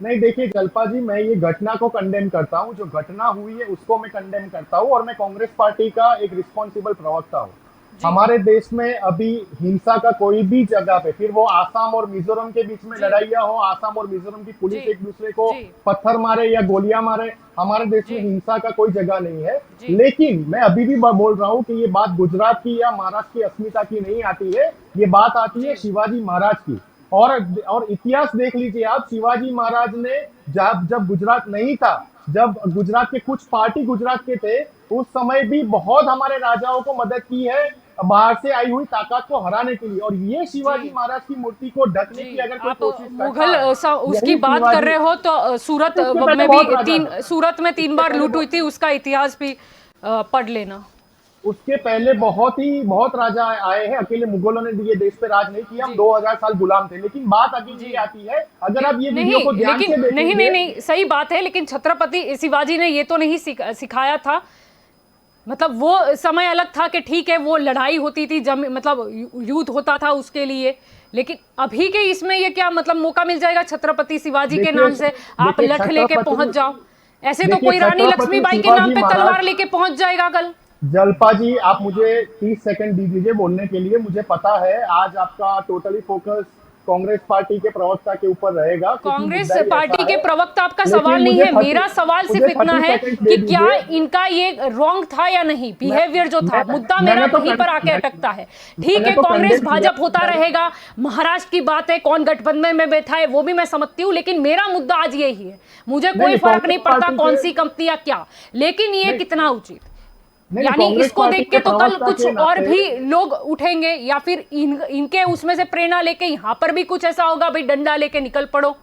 नहीं, देखिए जलपा जी, मैं ये घटना को कंडेम करता हूँ, जो घटना हुई है उसको मैं कंडेम करता हूँ और मैं कांग्रेस पार्टी का एक रिस्पॉन्सिबल प्रवक्ता हूँ। हमारे देश में अभी हिंसा का कोई भी जगह पे, फिर वो आसाम और मिजोरम के बीच में लड़ाइयाँ हो, आसाम और मिजोरम की पुलिस एक दूसरे को पत्थर मारे या गोलियां मारे, हमारे देश में हिंसा का कोई जगह नहीं है। लेकिन मैं अभी भी बोल रहा हूँ कि ये बात गुजरात की या महाराष्ट्र की अस्मिता की नहीं आती है, ये बात आती है शिवाजी महाराज की। और इतिहास देख लीजिए आप, शिवाजी महाराज ने जब जब गुजरात नहीं था, जब गुजरात के कुछ पार्टी गुजरात के थे, उस समय भी बहुत हमारे राजाओं को मदद की है बाहर से आई हुई ताकत को हराने के लिए। और ये शिवाजी महाराज की मूर्ति को ढकने की अगर कोई आप कोशिश मुगल करता है, उसकी यही बात कर शिवाजी- रहे हो तो सूरत इसके पहले में बहुत भी राजा थे। सूरत में 3 बार लूट हुई थी, उसका इतिहास भी पढ़ लेना। उसके पहले बहुत राजा आए हैं, अकेले मुगलों ने ये देश पे राज नहीं किया, हम 2000 साल गुलाम थे। लेकिन बात अभी ये आती है, अगर आप ये वीडियो को ध्यान से देखेंगे, नहीं, सही बात है, लेकिन छत्रपति शिवाजी ने ये तो नहीं सिखाया था। मतलब वो समय अलग था कि ठीक है, वो लड़ाई होती थी, मतलब युद्ध होता था उसके लिए। लेकिन अभी के इसमें ये क्या मतलब मौका मिल जाएगा छत्रपति शिवाजी के नाम से आप लठ लेके पहुंच जाओ? ऐसे तो कोई रानी लक्ष्मीबाई के नाम पे तलवार लेके पहुंच जाएगा कल। जलपा जी, आप मुझे 30 सेकंड दीजिए बोलने के लिए। मुझे पता है आज आपका टोटली फोकस कांग्रेस पार्टी के प्रवक्ता के ऊपर रहेगा। कांग्रेस पार्टी के प्रवक्ता आपका सवाल नहीं है, मेरा सवाल सिर्फ इतना है कि क्या इनका ये रॉन्ग था या नहीं, बिहेवियर जो था, मुद्दा मेरा वहीं पर आके अटकता है। ठीक है, कांग्रेस भाजपा होता रहेगा, महाराष्ट्र की बात है, कौन गठबंधन में बैठा है वो भी मैं समझती हूँ, लेकिन मेरा मुद्दा आज यही है। मुझे कोई फर्क नहीं पड़ता कौन सी कंपनी या क्या, लेकिन ये कितना उचित, यानी इसको देख के तो कल कुछ और भी लोग उठेंगे, या फिर इनके उसमें से प्रेरणा लेके यहाँ पर भी कुछ ऐसा होगा, भाई डंडा लेके निकल पड़ो।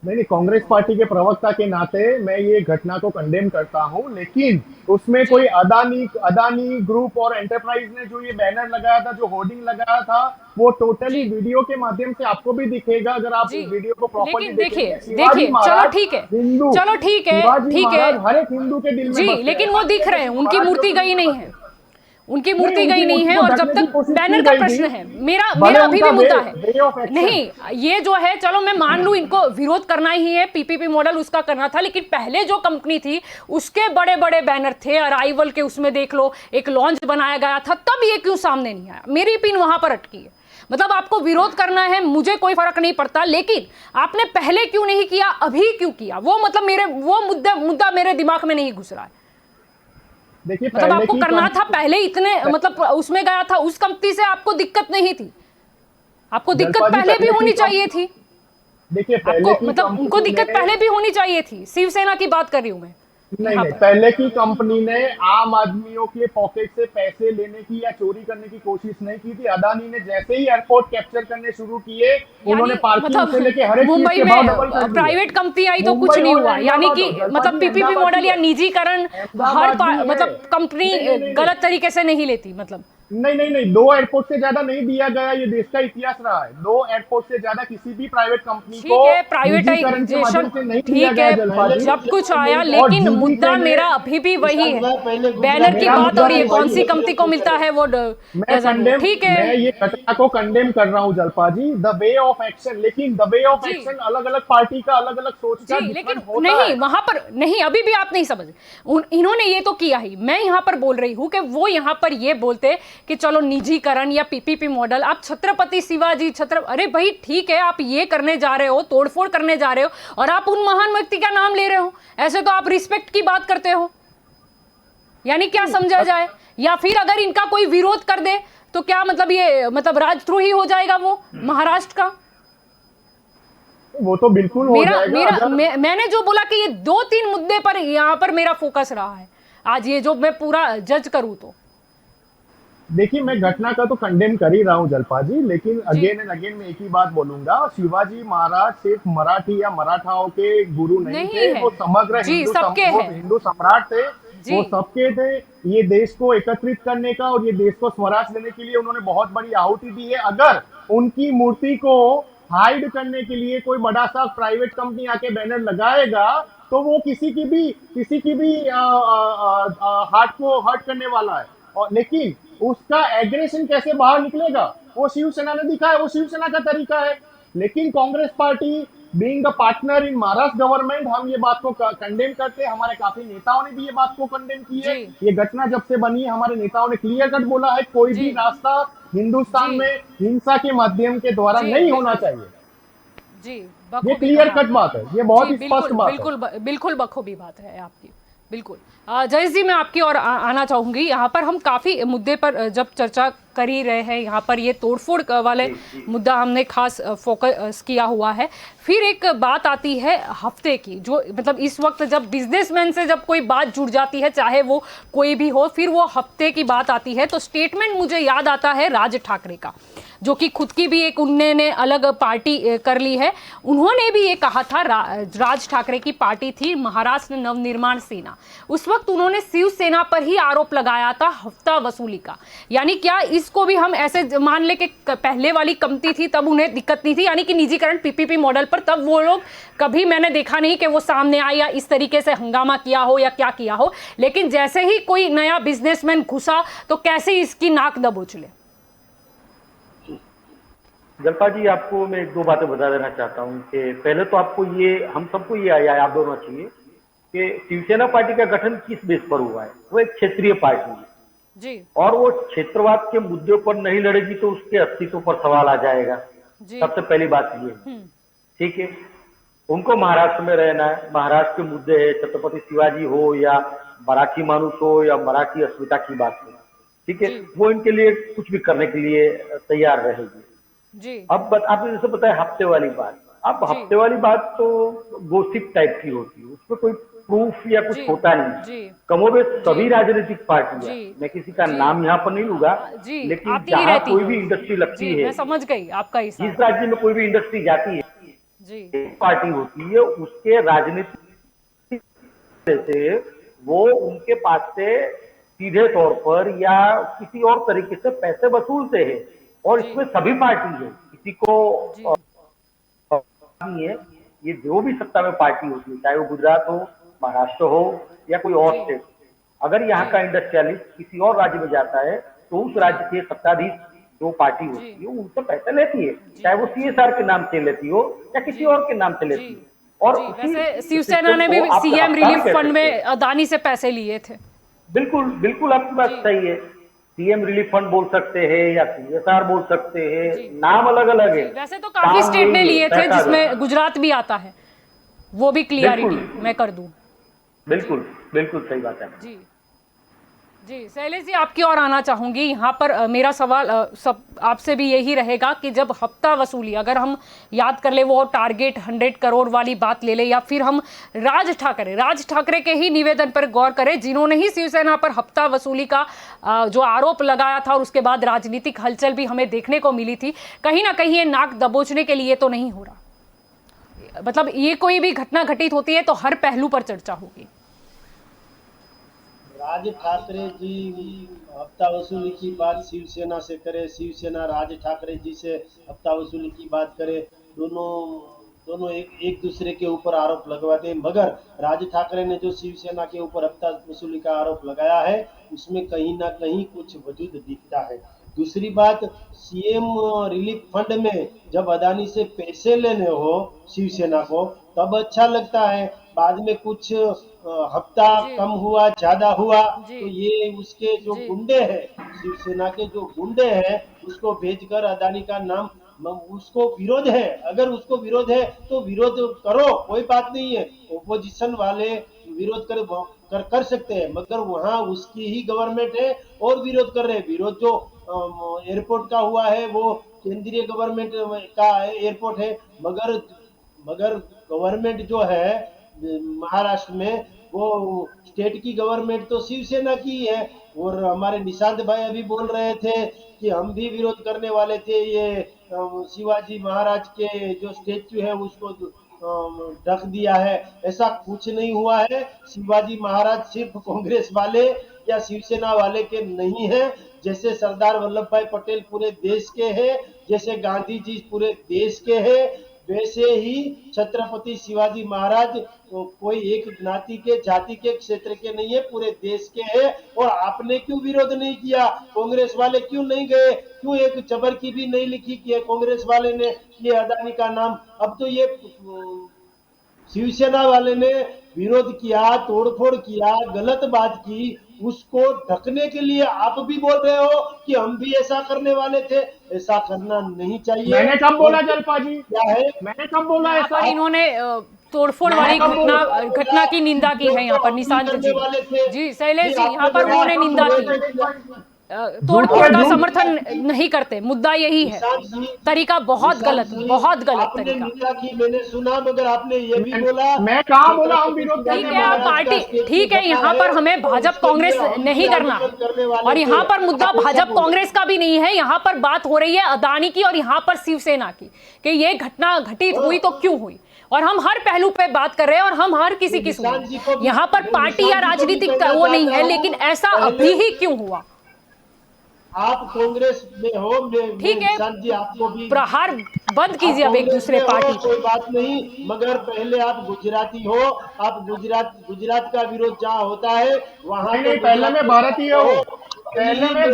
नहीं, कांग्रेस पार्टी के प्रवक्ता के नाते मैं ये घटना को कंडेम करता हूं, लेकिन उसमें कोई अदानी ग्रुप और एंटरप्राइज ने जो ये बैनर लगाया था, जो होर्डिंग लगाया था, वो टोटली वीडियो के माध्यम से आपको भी दिखेगा अगर आप वीडियो को प्रॉपर्ली देखिए। चलो ठीक है, ठीक है, हर एक हिंदू के दिल में जी, लेकिन वो दिख रहे हैं, उनकी मूर्ति गई नहीं है, उनकी मूर्ति गई नहीं है। और जब तक बैनर का प्रश्न है, मेरा अभी भी मुद्दा है नहीं, ये जो है, चलो मैं मान लूं इनको विरोध करना ही है, पीपीपी मॉडल उसका करना था, लेकिन पहले जो कंपनी थी उसके बड़े बड़े बैनर थे, अराइवल के उसमें देख लो, एक लॉन्च बनाया गया था, तब ये क्यों सामने नहीं आया? मेरी पिन वहां पर अटकी है। मतलब आपको विरोध करना है, मुझे कोई फर्क नहीं पड़ता, लेकिन आपने पहले क्यों नहीं किया, अभी क्यों किया? वो मतलब वो मुद्दा मेरे दिमाग में नहीं घुस रहा है। देखिए, मतलब आपको करना था पहले, इतने मतलब उसमें गया था, उस कंपनी से आपको दिक्कत नहीं थी, आपको दिक्कत पहले भी होनी चाहिए थी। देखिए, आपको मतलब उनको दिक्कत पहले भी होनी चाहिए थी। शिवसेना की बात कर रही हूं मैं। नहीं, पहले की कंपनी ने आम आदमियों के पॉकेट से पैसे लेने की या चोरी करने की कोशिश नहीं की थी। अदानी ने जैसे ही एयरपोर्ट कैप्चर करने शुरू किए, उन्होंने पार्किंग से लेके हर एक मुंबई में प्राइवेट कंपनी आई तो कुछ नहीं हुआ, यानी कि मतलब पीपीपी मॉडल या निजीकरण हर मतलब कंपनी गलत तरीके से नहीं लेती। मतलब नहीं, 2 एयरपोर्ट से ज्यादा नहीं दिया गया, ये देश का इतिहास रहा है। 2 एयरपोर्ट से ज्यादा किसी भी प्राइवेट कंपनी को प्राइवेटाइजेशन, ठीक है, जब कुछ आया, लेकिन मुद्दा मेरा अभी भी वही है, बैनर की बात। और ये कौन सी कंपनी को मिलता है वो, ठीक है, मैं ये घटना को कंडेम कर रहा हूँ जलपा जी, द वे ऑफ एक्शन। लेकिन द वे ऑफ एक्शन अलग अलग पार्टी का अलग अलग सोच का, लेकिन नहीं, वहां पर नहीं, अभी भी आप नहीं समझ। इन्होंने ये तो किया ही, मैं यहां पर बोल रही हूं कि वो यहां पर ये बोलते कि चलो निजीकरण या पीपीपी मॉडल, आप छत्रपति शिवाजी अरे भाई ठीक है, आप ये करने जा रहे हो, तोड़फोड़ करने जा रहे हो, और आप उन महान व्यक्ति का नाम ले रहे हो, ऐसे तो आप रिस्पेक्ट की बात करते हो। यानी क्या समझा जाए? या फिर अगर इनका कोई विरोध कर दे तो क्या मतलब ये मतलब राजद्रोही हो जाएगा वो महाराष्ट्र का? वो तो बिल्कुल हो जाएगा। मैंने जो बोला कि ये 2-3 मुद्दे पर यहां पर मेरा फोकस रहा है आज, ये जो मैं पूरा जज करूं तो। देखिए, मैं घटना का तो कंडेम कर ही रहा हूँ जलपा जी, लेकिन अगेन एंड अगेन मैं एक ही बात बोलूंगा, शिवाजी महाराज सिर्फ मराठी या मराठाओं के गुरु नहीं थे, वो समग्र हिंदू सम्राट थे, वो सबके थे। ये देश को एकत्रित करने का और ये देश को स्वराज देने के लिए उन्होंने बहुत बड़ी आहुति दी है। अगर उनकी मूर्ति को हाइड करने के लिए कोई बड़ा सा प्राइवेट कंपनी आके बैनर लगाएगा तो वो किसी की भी हार्ट को हर्ट करने वाला है। और लेकिन उसका एग्रेशन कैसे बाहर निकलेगा वो शिवसेना ने दिखाया, वो शिवसेना का तरीका है। लेकिन Congress party being a partner in Maharashtra government, हम ये बात को कंडेम करते हैं, हमारे काफी नेताओं ने भी ये बात को कंडेम की है। ये घटना जब से बनी है हमारे नेताओं ने क्लियर कट बोला है, कोई भी रास्ता हिंदुस्तान में हिंसा के माध्यम के द्वारा नहीं होना चाहिए। जी, ये क्लियर कट बात है, ये बहुत ही स्पष्ट बात है। बिल्कुल बखूबी बात है आपकी। बिल्कुल। जयेश जी, मैं आपकी ओर आना चाहूंगी। यहाँ पर हम काफी मुद्दे पर जब चर्चा कर ही रहे हैं, यहाँ पर ये तोड़फोड़ वाले मुद्दा हमने खास फोकस किया हुआ है। फिर एक बात आती है हफ्ते की, जो मतलब इस वक्त जब बिजनेसमैन से जब कोई बात जुड़ जाती है, चाहे वो कोई भी हो, फिर वो हफ्ते की बात आती है तो स्टेटमेंट मुझे याद आता है राज ठाकरे का, जो कि खुद की भी एक उन्होंने अलग पार्टी कर ली है। उन्होंने भी ये कहा था, राज ठाकरे की पार्टी थी महाराष्ट्र नवनिर्माण सेना, उस वक्त उन्होंने शिवसेना पर ही आरोप लगाया था हफ्ता वसूली का। यानी क्या इसको भी हम ऐसे मान ले कि पहले वाली कमती थी तब उन्हें दिक्कत नहीं थी, यानी कि निजीकरण पीपीपी मॉडल पर तब वो लोग कभी मैंने देखा नहीं कि वो सामने आए या इस तरीके से हंगामा किया हो या क्या किया हो, लेकिन जैसे ही कोई नया बिजनेसमैन घुसा तो कैसे इसकी नाक दबोच ले। जल्पा जी, आपको मैं एक दो बातें बता देना चाहता हूँ कि पहले तो आपको ये, हम सबको ये याद होना चाहिए कि शिवसेना पार्टी का गठन किस बेस पर हुआ है। वो एक क्षेत्रीय पार्टी है जी, और वो क्षेत्रवाद के मुद्दे पर नहीं लड़ेगी तो उसके अस्तित्व पर सवाल आ जाएगा। सबसे पहली बात ये है, ठीक है। उनको महाराष्ट्र में रहना है, महाराष्ट्र के मुद्दे है, छत्रपति शिवाजी हो या मराठी मानुस हो या मराठी अस्मिता की बात हो, ठीक है, वो इनके लिए कुछ भी करने के लिए तैयार रहेगी जी। अब आपने जैसे बताया हफ्ते वाली बात, अब हफ्ते वाली बात तो गोसिप टाइप की होती है, उसमें कोई प्रूफ या कुछ होता नहीं। कमोबेश सभी राजनीतिक पार्टियां, मैं किसी का नाम यहाँ पर नहीं लूंगा, लेकिन जहाँ कोई भी इंडस्ट्री लगती है, मैं समझ गई आपका हिसाब। जिस राज्य में कोई भी इंडस्ट्री जाती है, एक पार्टी होती है, उसके राजनीतिक से वो उनके पास से सीधे तौर पर या किसी और तरीके से पैसे वसूलते हैं। और इसमें सभी पार्टी है, किसी को नहीं है, ये जो भी सत्ता में पार्टी होती है, चाहे वो गुजरात हो, महाराष्ट्र हो या कोई और स्टेट, अगर यहाँ का इंडस्ट्रियलिस्ट किसी और राज्य में जाता है तो उस राज्य के सत्ताधीश जो पार्टी होती है उनसे पैसे लेती है, चाहे वो सीएसआर के नाम से लेती हो या किसी और के नाम से लेती हो। और वैसे शिवसेना ने भी सीएम रिलीफ फंड में अदानी से पैसे लिए थे। बिल्कुल बिल्कुल, आपकी बात सही है। सीएम रिलीफ फंड बोल सकते हैं या सीएसआर बोल सकते हैं, नाम अलग अलग है। वैसे तो काफी स्टेट ने लिए थे, जिसमें गुजरात भी आता है, वो भी क्लियरिटी मैं कर दूं। बिल्कुल बिल्कुल सही बात है जी जी। शैलेश जी, आपकी ओर आना चाहूंगी। यहाँ पर मेरा सवाल सब आपसे भी यही रहेगा कि जब हफ्ता वसूली, अगर हम याद कर ले वो टारगेट 100 करोड़ वाली बात ले ले, या फिर हम राज ठाकरे के ही निवेदन पर गौर करें, जिन्होंने ही शिवसेना पर हफ्ता वसूली का जो आरोप लगाया था और उसके बाद राजनीतिक हलचल भी हमें देखने को मिली थी, कहीं ना कहीं ये नाक दबोचने के लिए तो नहीं हो रहा। मतलब ये कोई भी घटना घटित होती है तो हर पहलू पर चर्चा होगी। राज ठाकरे जी हफ्ता वसूली की बात शिवसेना से करे, शिवसेना राज ठाकरे जी से हफ्ता वसूली की बात करे, दोनों एक दूसरे के ऊपर आरोप लगवाते हैं। मगर राज ठाकरे ने जो शिवसेना के ऊपर हफ्ता वसूली का आरोप लगाया है उसमें कहीं ना कहीं कुछ वजूद दिखता है। दूसरी बात, सीएम रिलीफ फंड में जब अदानी से पैसे लेने हो शिवसेना को तब अच्छा लगता है, बाद में कुछ हफ्ता कम हुआ ज्यादा हुआ तो ये उसके जो गुंडे हैं, शिवसेना के जो गुंडे हैं, उसको भेजकर अदानी का नाम, उसको विरोध है, अगर उसको विरोध है तो विरोध करो, कोई बात नहीं है, ओपोजिशन वाले विरोध कर सकते हैं, मगर वहाँ उसकी ही गवर्नमेंट है और विरोध कर रहे हैं। विरोध जो एयरपोर्ट का हुआ है वो केंद्रीय गवर्नमेंट का एयरपोर्ट है, मगर गवर्नमेंट जो है महाराष्ट्र में वो स्टेट की गवर्नमेंट तो शिवसेना की है। और हमारे निशांत भाई अभी बोल रहे थे कि हम भी विरोध करने वाले थे, ये शिवाजी महाराज के जो स्टेच्यू है उसको ढक दिया है, ऐसा कुछ नहीं हुआ है। शिवाजी महाराज सिर्फ कांग्रेस वाले या शिवसेना वाले के नहीं है, जैसे सरदार वल्लभ भाई पटेल पूरे देश के हैं, जैसे गांधी जी पूरे देश के हैं, वैसे ही छत्रपति शिवाजी महाराज कोई एक ज्ञाति के जाति के क्षेत्र के नहीं है, पूरे देश के हैं। और आपने क्यों विरोध नहीं किया, कांग्रेस वाले क्यों नहीं गए, क्यों एक चबर की भी नहीं लिखी कि कांग्रेस वाले ने ये अदानी का नाम। अब तो ये शिवसेना वाले ने विरोध किया, तोड़फोड़ किया, गलत बात की, उसको ढकने के लिए आप भी बोल रहे हो कि हम भी ऐसा करने वाले थे। ऐसा करना नहीं चाहिए। मैंने कब बोला जलपा जी? क्या है, मैंने कब बोला ऐसा? इन्होंने तोड़फोड़ वाली घटना की निंदा की है यहाँ पर निशांत जी। जी शैलेश जी, यहाँ पर उन्होंने निंदा की, तोड़फोड़ का समर्थन नहीं करते, मुद्दा यही है। तरीका बहुत गलत आपने तरीका। निंदा की, मैंने सुना, मगर आपने ये भी बोला, मैं कहाँ बोला हम विरोध ठीक है, आप पार्टी, ठीक है, यहाँ पर हमें भाजपा कांग्रेस नहीं करना है, और यहाँ पर मुद्दा भाजपा कांग्रेस का भी नहीं है। यहाँ पर बात हो रही है अदानी की और यहाँ पर शिवसेना की, कि ये घटना घटित हुई तो क्यों हुई, और हम हर पहलू पे बात कर रहे हैं और हम हर किसी की सुन रहे हैं। यहाँ पर पार्टी या राजनीतिक का वो नहीं है, लेकिन ऐसा अभी ही क्यों हुआ? आप कांग्रेस में हो, ठीक है, जी आपको भी प्रहार बंद कीजिए अब एक दूसरे पार्टी कोई बात नहीं, मगर पहले आप गुजराती हो, आप गुजरात का विरोध जहाँ होता है वहाँ नहीं, पहले मैं भारतीय हूँ, पहले मैं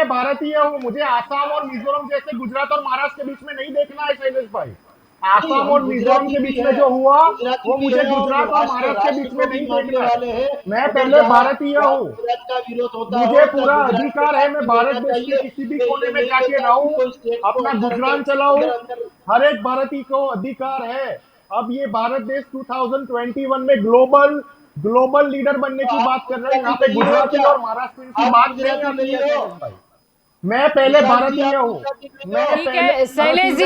भारतीय हूँ। मुझे आसाम और मिजोरम जैसे गुजरात और महाराष्ट्र के बीच में नहीं देखना है शैलेश भाई। आसाम और मिजोरम के बीच में जो हुआ वो मुझे गुजरात और महाराष्ट्र के बीच में नहीं देखना है। मैं पहले भारतीय हूँ, मुझे पूरा अधिकार है, मैं भारत देश के किसी भी कोने में जाके रहूं, अपना गुजरान चलाऊं, हर एक भारतीय को अधिकार है। अब ये भारत देश 2021 में ग्लोबल लीडर बनने की बात कर रहे हैं, यहाँ पे गुजराती और महाराष्ट्र की बात नहीं आती है भाई। मैं पहले भारतीय हूँ। ठीक है शैलेश जी,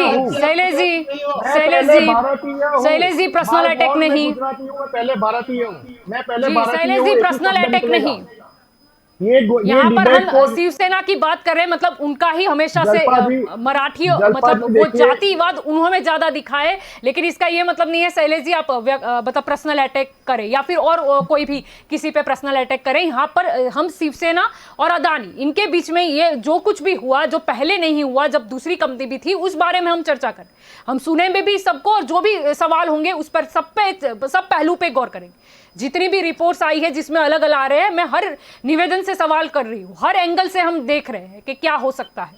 पर्सनल अटैक नहीं, गुजराती हूँ, मैं पहले भारतीय हूँ, मैं पहले शैलेश जी, पर्सनल अटैक नहीं। यहाँ पर हम शिवसेना की बात कर रहे हैं, मतलब उनका ही हमेशा से मराठी, मतलब वो जातिवाद उन्होंने ज्यादा दिखा है, लेकिन इसका ये मतलब नहीं है शैलेश जी आप मतलब पर्सनल अटैक करें या फिर और कोई भी किसी पे पर्सनल अटैक करें। यहाँ पर हम शिवसेना और अदानी इनके बीच में ये जो कुछ भी हुआ, जो पहले नहीं हुआ जब दूसरी कंपनी भी थी, उस बारे में हम चर्चा करें। हम सुने में भी सबको, और जो भी सवाल होंगे उस पर सब पहलू पे गौर करेंगे। जितनी भी रिपोर्ट्स आई है जिसमें अलग अलग आ रहे हैं, मैं हर निवेदन से सवाल कर रही हूँ, हर एंगल से हम देख रहे हैं कि क्या हो सकता है।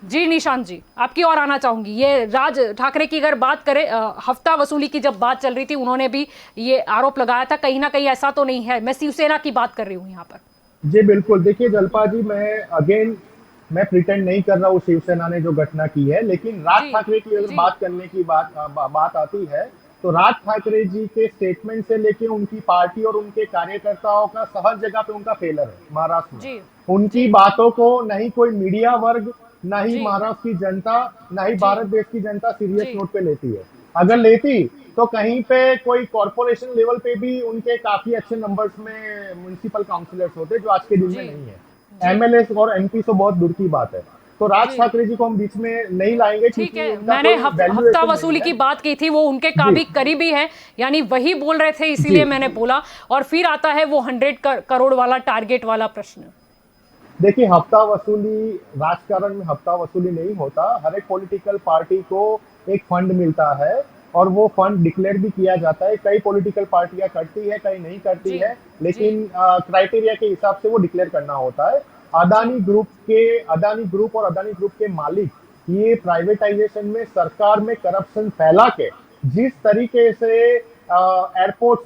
जी निशांत जी, आपकी और आना चाहूंगी। ये राज ठाकरे की अगर बात करें, हफ्ता वसूली की जब बात चल रही थी, उन्होंने भी ये आरोप लगाया था, कहीं ना कहीं ऐसा तो नहीं है। मैं शिवसेना की बात कर रही हूँ यहाँ पर। जी बिल्कुल, देखिए जल्पा जी, मैं प्रिटेंड नहीं कर रहा हूँ शिवसेना ने जो घटना की है, लेकिन राज ठाकरे की अगर बात करने की बात आती है, तो राज ठाकरे जी के स्टेटमेंट से लेके उनकी पार्टी और उनके कार्यकर्ताओं का हर जगह पे उनका फेलर है महाराष्ट्र में। उनकी बातों को नहीं कोई मीडिया वर्ग, ना ही महाराष्ट्र की जनता, ना ही भारत देश की जनता सीरियस नोट पे लेती है। अगर लेती तो कहीं पे कोई कॉर्पोरेशन लेवल पे भी उनके काफी अच्छे नंबर्स में म्युनिसिपल काउंसिलर्स होते, जो आज के दिन में नहीं है। एमएलए और एमपी तो बहुत दूर की बात है। तो राज ठाकरे जी को हम बीच में नहीं लाएंगे। ठीक है, मैंने हफ्ता वसूली की बात की थी, वो उनके काफी करीबी है, यानी वही बोल रहे थे, इसीलिए मैंने बोला। और फिर आता है वो 100 करोड़ वाला टारगेट वाला प्रश्न। देखिए, हफ्ता वसूली, राजकारण में हफ्ता वसूली नहीं होता। हर एक पॉलिटिकल पार्टी को एक फंड मिलता है और वो फंड डिक्लेयर भी किया जाता है। कई पॉलिटिकल पार्टियां करती है, कई नहीं करती है, लेकिन क्राइटेरिया के हिसाब से वो डिक्लेयर करना होता है। अदानी ग्रुप और अदानी ग्रुप के मालिक ये प्राइवेटाइजेशन में, सरकार में करप्शन फैला के जिस तरीके से एयरपोर्ट,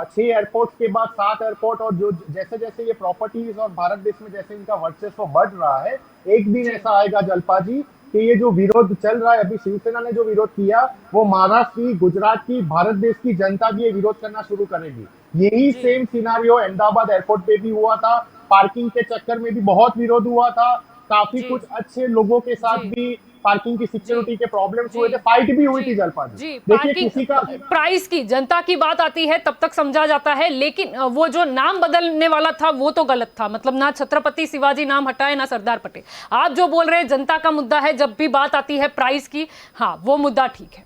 6 एयरपोर्ट के बाद 7 एयरपोर्ट, और जो जैसे जैसे ये प्रॉपर्टीज और भारत देश में जैसे इनका वर्चस्व बढ़ रहा है, एक दिन ऐसा आएगा जल्पा जी कि ये जो विरोध चल रहा है, अभी शिवसेना ने जो विरोध किया, वो महाराष्ट्र की, गुजरात की, भारत देश की जनता भी ये विरोध करना शुरू करेगी। यही सेम सिनारियो अहमदाबाद एयरपोर्ट पे भी हुआ था। पार्किंग के चक्कर में भी बहुत विरोध हुआ था। काफी कुछ अच्छे लोगों के साथ भी पार्किंग की सिक्योरिटी के प्रॉब्लम्स हुए थे, फाइट भी हुई थी जलपा जी। देखिए, किसी का प्राइस की, जनता की बात आती है तब तक समझा जाता है, लेकिन वो जो नाम बदलने वाला था वो तो गलत था। मतलब ना छत्रपति शिवाजी नाम हटाए, ना सरदार पटेल। आप जो बोल रहे हैं जनता का मुद्दा है, जब भी बात आती है प्राइस की, हाँ वो मुद्दा ठीक है।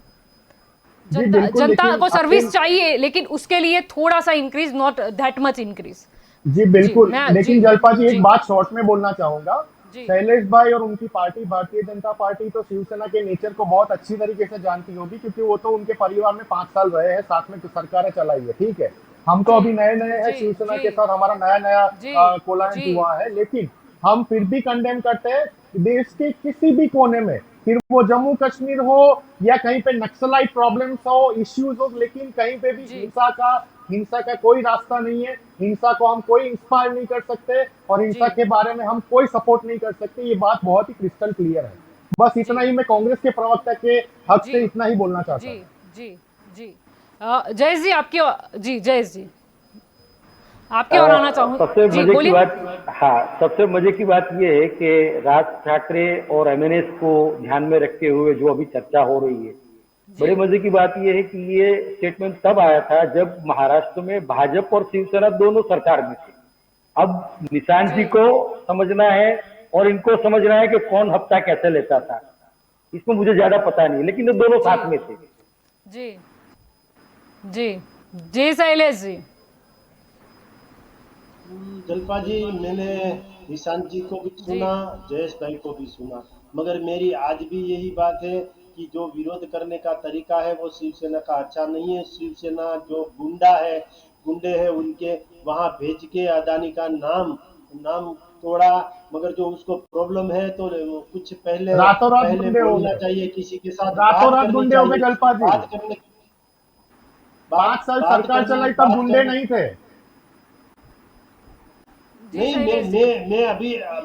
जनता को सर्विस चाहिए, लेकिन उसके लिए थोड़ा सा increase, not that much increase. जी बिल्कुल, लेकिन जलपा जी एक बात शॉर्ट में बोलना चाहूंगा। शैलेश भाई और उनकी पार्टी भारतीय जनता पार्टी तो शिवसेना के नेचर को बहुत अच्छी तरीके से जानती होगी, क्योंकि वो तो उनके परिवार में 5 साल रहे हैं, साथ में सरकारें चलाई है। ठीक है, हम तो अभी नए हैं शिवसेना के साथ, हमारा नया कोलायन हुआ है, लेकिन हम फिर भी कंडेम करते हैं देश के किसी भी कोने में, फिर वो जम्मू कश्मीर हो या कहीं पे नक्सलाइट प्रॉब्लम्स हो, इश्यूज हो, लेकिन कहीं पे भी हिंसा का कोई रास्ता नहीं है। हिंसा को हम कोई इंस्पायर नहीं कर सकते और हिंसा के बारे में हम कोई सपोर्ट नहीं कर सकते। ये बात बहुत ही क्रिस्टल क्लियर है। बस इतना ही मैं कांग्रेस के प्रवक्ता के हक जी से इतना ही बोलना चाहता जी हूँ। जी जी जयेश जी आपकी जी जयेश जी आपकी अ, और आना चाहूँ सबसे जी मजे की बोलिए। बात, हाँ, सबसे मजे की बात ये है कि राज ठाकरे और एमएनएस को ध्यान में रखते हुए जो अभी चर्चा हो रही है, जी बड़े मजे की बात ये है कि ये स्टेटमेंट तब आया था जब महाराष्ट्र में भाजपा और शिवसेना दोनों सरकार में थे। अब निशांत जी जी को समझना है और इनको समझना है कि कौन हफ्ता कैसे लेता था। इसमें मुझे ज्यादा पता नहीं, लेकिन ये दोनों जी साथ में थे। जी जी जी शैलेश जी। जलपा जी, मैंने निशांत जी को भी जी सुना, जयेश भाई को भी सुना, मगर मेरी आज भी यही बात है कि जो विरोध करने का तरीका है वो शिवसेना का अच्छा नहीं है। शिवसेना जो गुंडे हैं उनके वहां भेज के अदानी का नाम नाम तोड़ा, मगर जो उसको प्रॉब्लम है तो कुछ पहले रातों रात पहले गुंडे हो बोलना गए, चाहिए, किसी के साथ रातों बात रात करनी गुंडे हो गए चाहिए। जलपा जी। बात करने 5 साल बात सरकार करने चलाई तब बात गुंडे करने नहीं थे। जी नहीं, शैलेश जी।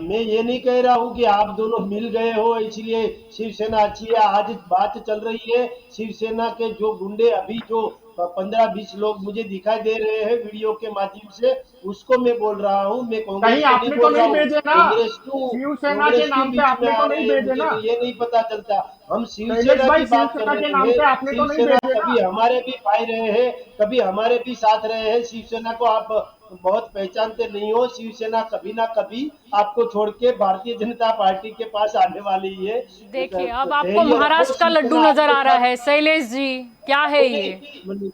मैं ये नहीं कह रहा हूँ कि आप दोनों मिल गए हो इसलिए शिवसेना अच्छी है। आज बात चल रही है शिवसेना के जो गुंडे अभी जो 15-20 लोग मुझे दिखाई दे रहे हैं वीडियो के माध्यम से, उसको मैं बोल रहा हूँ। मैं कहीं कांग्रेस को नहीं आपने तो बोल रहा नहीं हूँ। भेजे ना, शिवसेना के कांग्रेस क्यों नाम पे बीच में आपने आ तो रहे नहीं हैं, भेजे मुझे ना। तो ये नहीं पता चलता। हम शैलेश शिवसेना भाई, की बात कर शिवसेना के रहे नाम हैं। पे आपने तो नहीं शिवसेना भेजे ना। कभी हमारे भी भाई रहे हैं, कभी हमारे भी साथ रहे हैं। शिवसेना को आप बहुत पहचानते नहीं हो। शिवसेना कभी ना कभी आपको छोड़ के भारतीय जनता पार्टी के पास आने वाली है। देखिए अब आपको धैर्य रखो, महाराष्ट्र का लड्डू शिवसेना नजर आपके आ रहा साथ है शैलेश जी, क्या है ये। नहीं,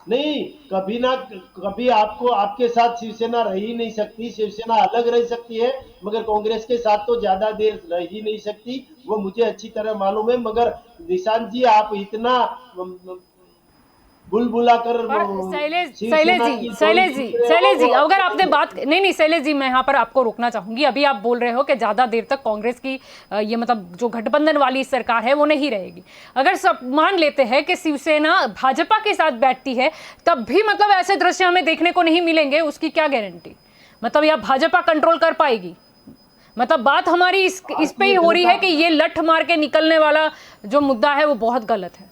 नहीं, कभी ना कभी आपको आपके साथ शिवसेना रह ही नहीं सकती। शिवसेना अलग रह सकती है, मगर कांग्रेस के साथ तो ज्यादा देर रह ही नहीं सकती। वो मुझे अच्छी तरह मालूम है। मगर निशांत जी, आप इतना बुलबुला कर पर शैलेश शैलेश शिवसेना जी की थोड़ी शैलेश जी सुन रहे हो, शैलेश वो जी अगर अच्छी आपने नहीं है। बात नहीं नहीं शैलेश जी मैं यहाँ पर आपको रोकना चाहूंगी। अभी आप बोल रहे हो कि ज्यादा देर तक कांग्रेस की ये मतलब जो गठबंधन वाली सरकार है वो नहीं रहेगी। अगर सब मान लेते हैं कि शिवसेना भाजपा के साथ बैठती है तब भी मतलब ऐसे दृश्य हमें देखने को नहीं मिलेंगे, उसकी क्या गारंटी। मतलब या भाजपा कंट्रोल कर पाएगी। मतलब बात हमारी इस पे ही भारतीय हो रही जनता है कि ये लठ मार के निकलने वाला जो मुद्दा है वो बहुत गलत है।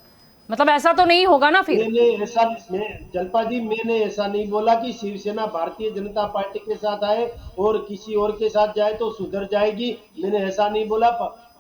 मतलब ऐसा तो नहीं होगा ना फिर। मैंने ऐसा मैं जलपा जी, मैंने ऐसा नहीं बोला कि शिवसेना भारतीय जनता पार्टी के साथ आए और किसी और के साथ जाए तो सुधर जाएगी। मैंने ऐसा नहीं बोला।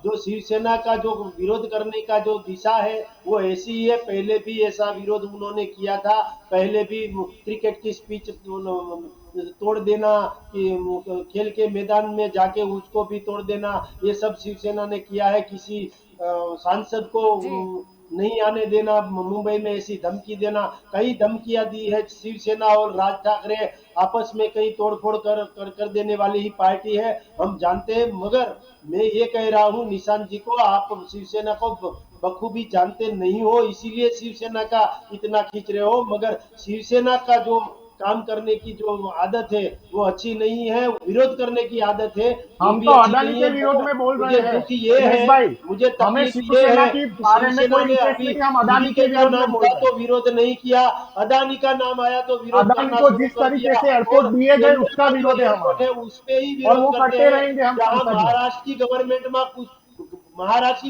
जो शिवसेना का जो विरोध करने का जो दिशा है वो ऐसी ही है। पहले भी ऐसा विरोध उन्होंने किया था। पहले भी क्रिकेट की स्पीच तोड़ देना, कि खेल के मैदान में जाके उसको भी तोड़ देना, ये सब शिवसेना ने किया है। किसी सांसद को जी नहीं आने देना, मुंबई में ऐसी धमकी देना, कई धमकियां दी है। शिवसेना और राज ठाकरे आपस में कई तोड़फोड़ कर देने वाली ही पार्टी है, हम जानते हैं। मगर मैं ये कह रहा हूँ निशांत जी को, आप शिवसेना को बखूबी जानते नहीं हो, इसीलिए शिवसेना का इतना खींच रहे हो। मगर शिवसेना का जो काम करने की जो आदत है वो अच्छी नहीं है। विरोध करने की आदत है वो हम भी तो अच्छी अदानी नहीं के है। विरोध में बोल मुझे रहे हैं दुख ये शैलेश है, भाई। मुझे हमें तकलीफ ये शिवसेना है की कि बारे में शिवसेना कोई ने इंटरेस्ट अभी नहीं है, हम अदानी के डीडीके का विरोध में नाम बोल था रहे हैं। तो विरोध नहीं किया, अदानी का नाम आया तो विरोध अदानी करना को शुरू जिस कर तरीके दिया। से एयरपोर्ट और दिए गए केंद्र उसका का जो विरोध है एयरपोर्ट हमारा, है उस पे ही और विरोध वो करते करते हैं। रहेंगे हम जहां संसद में। महाराष्ट्र की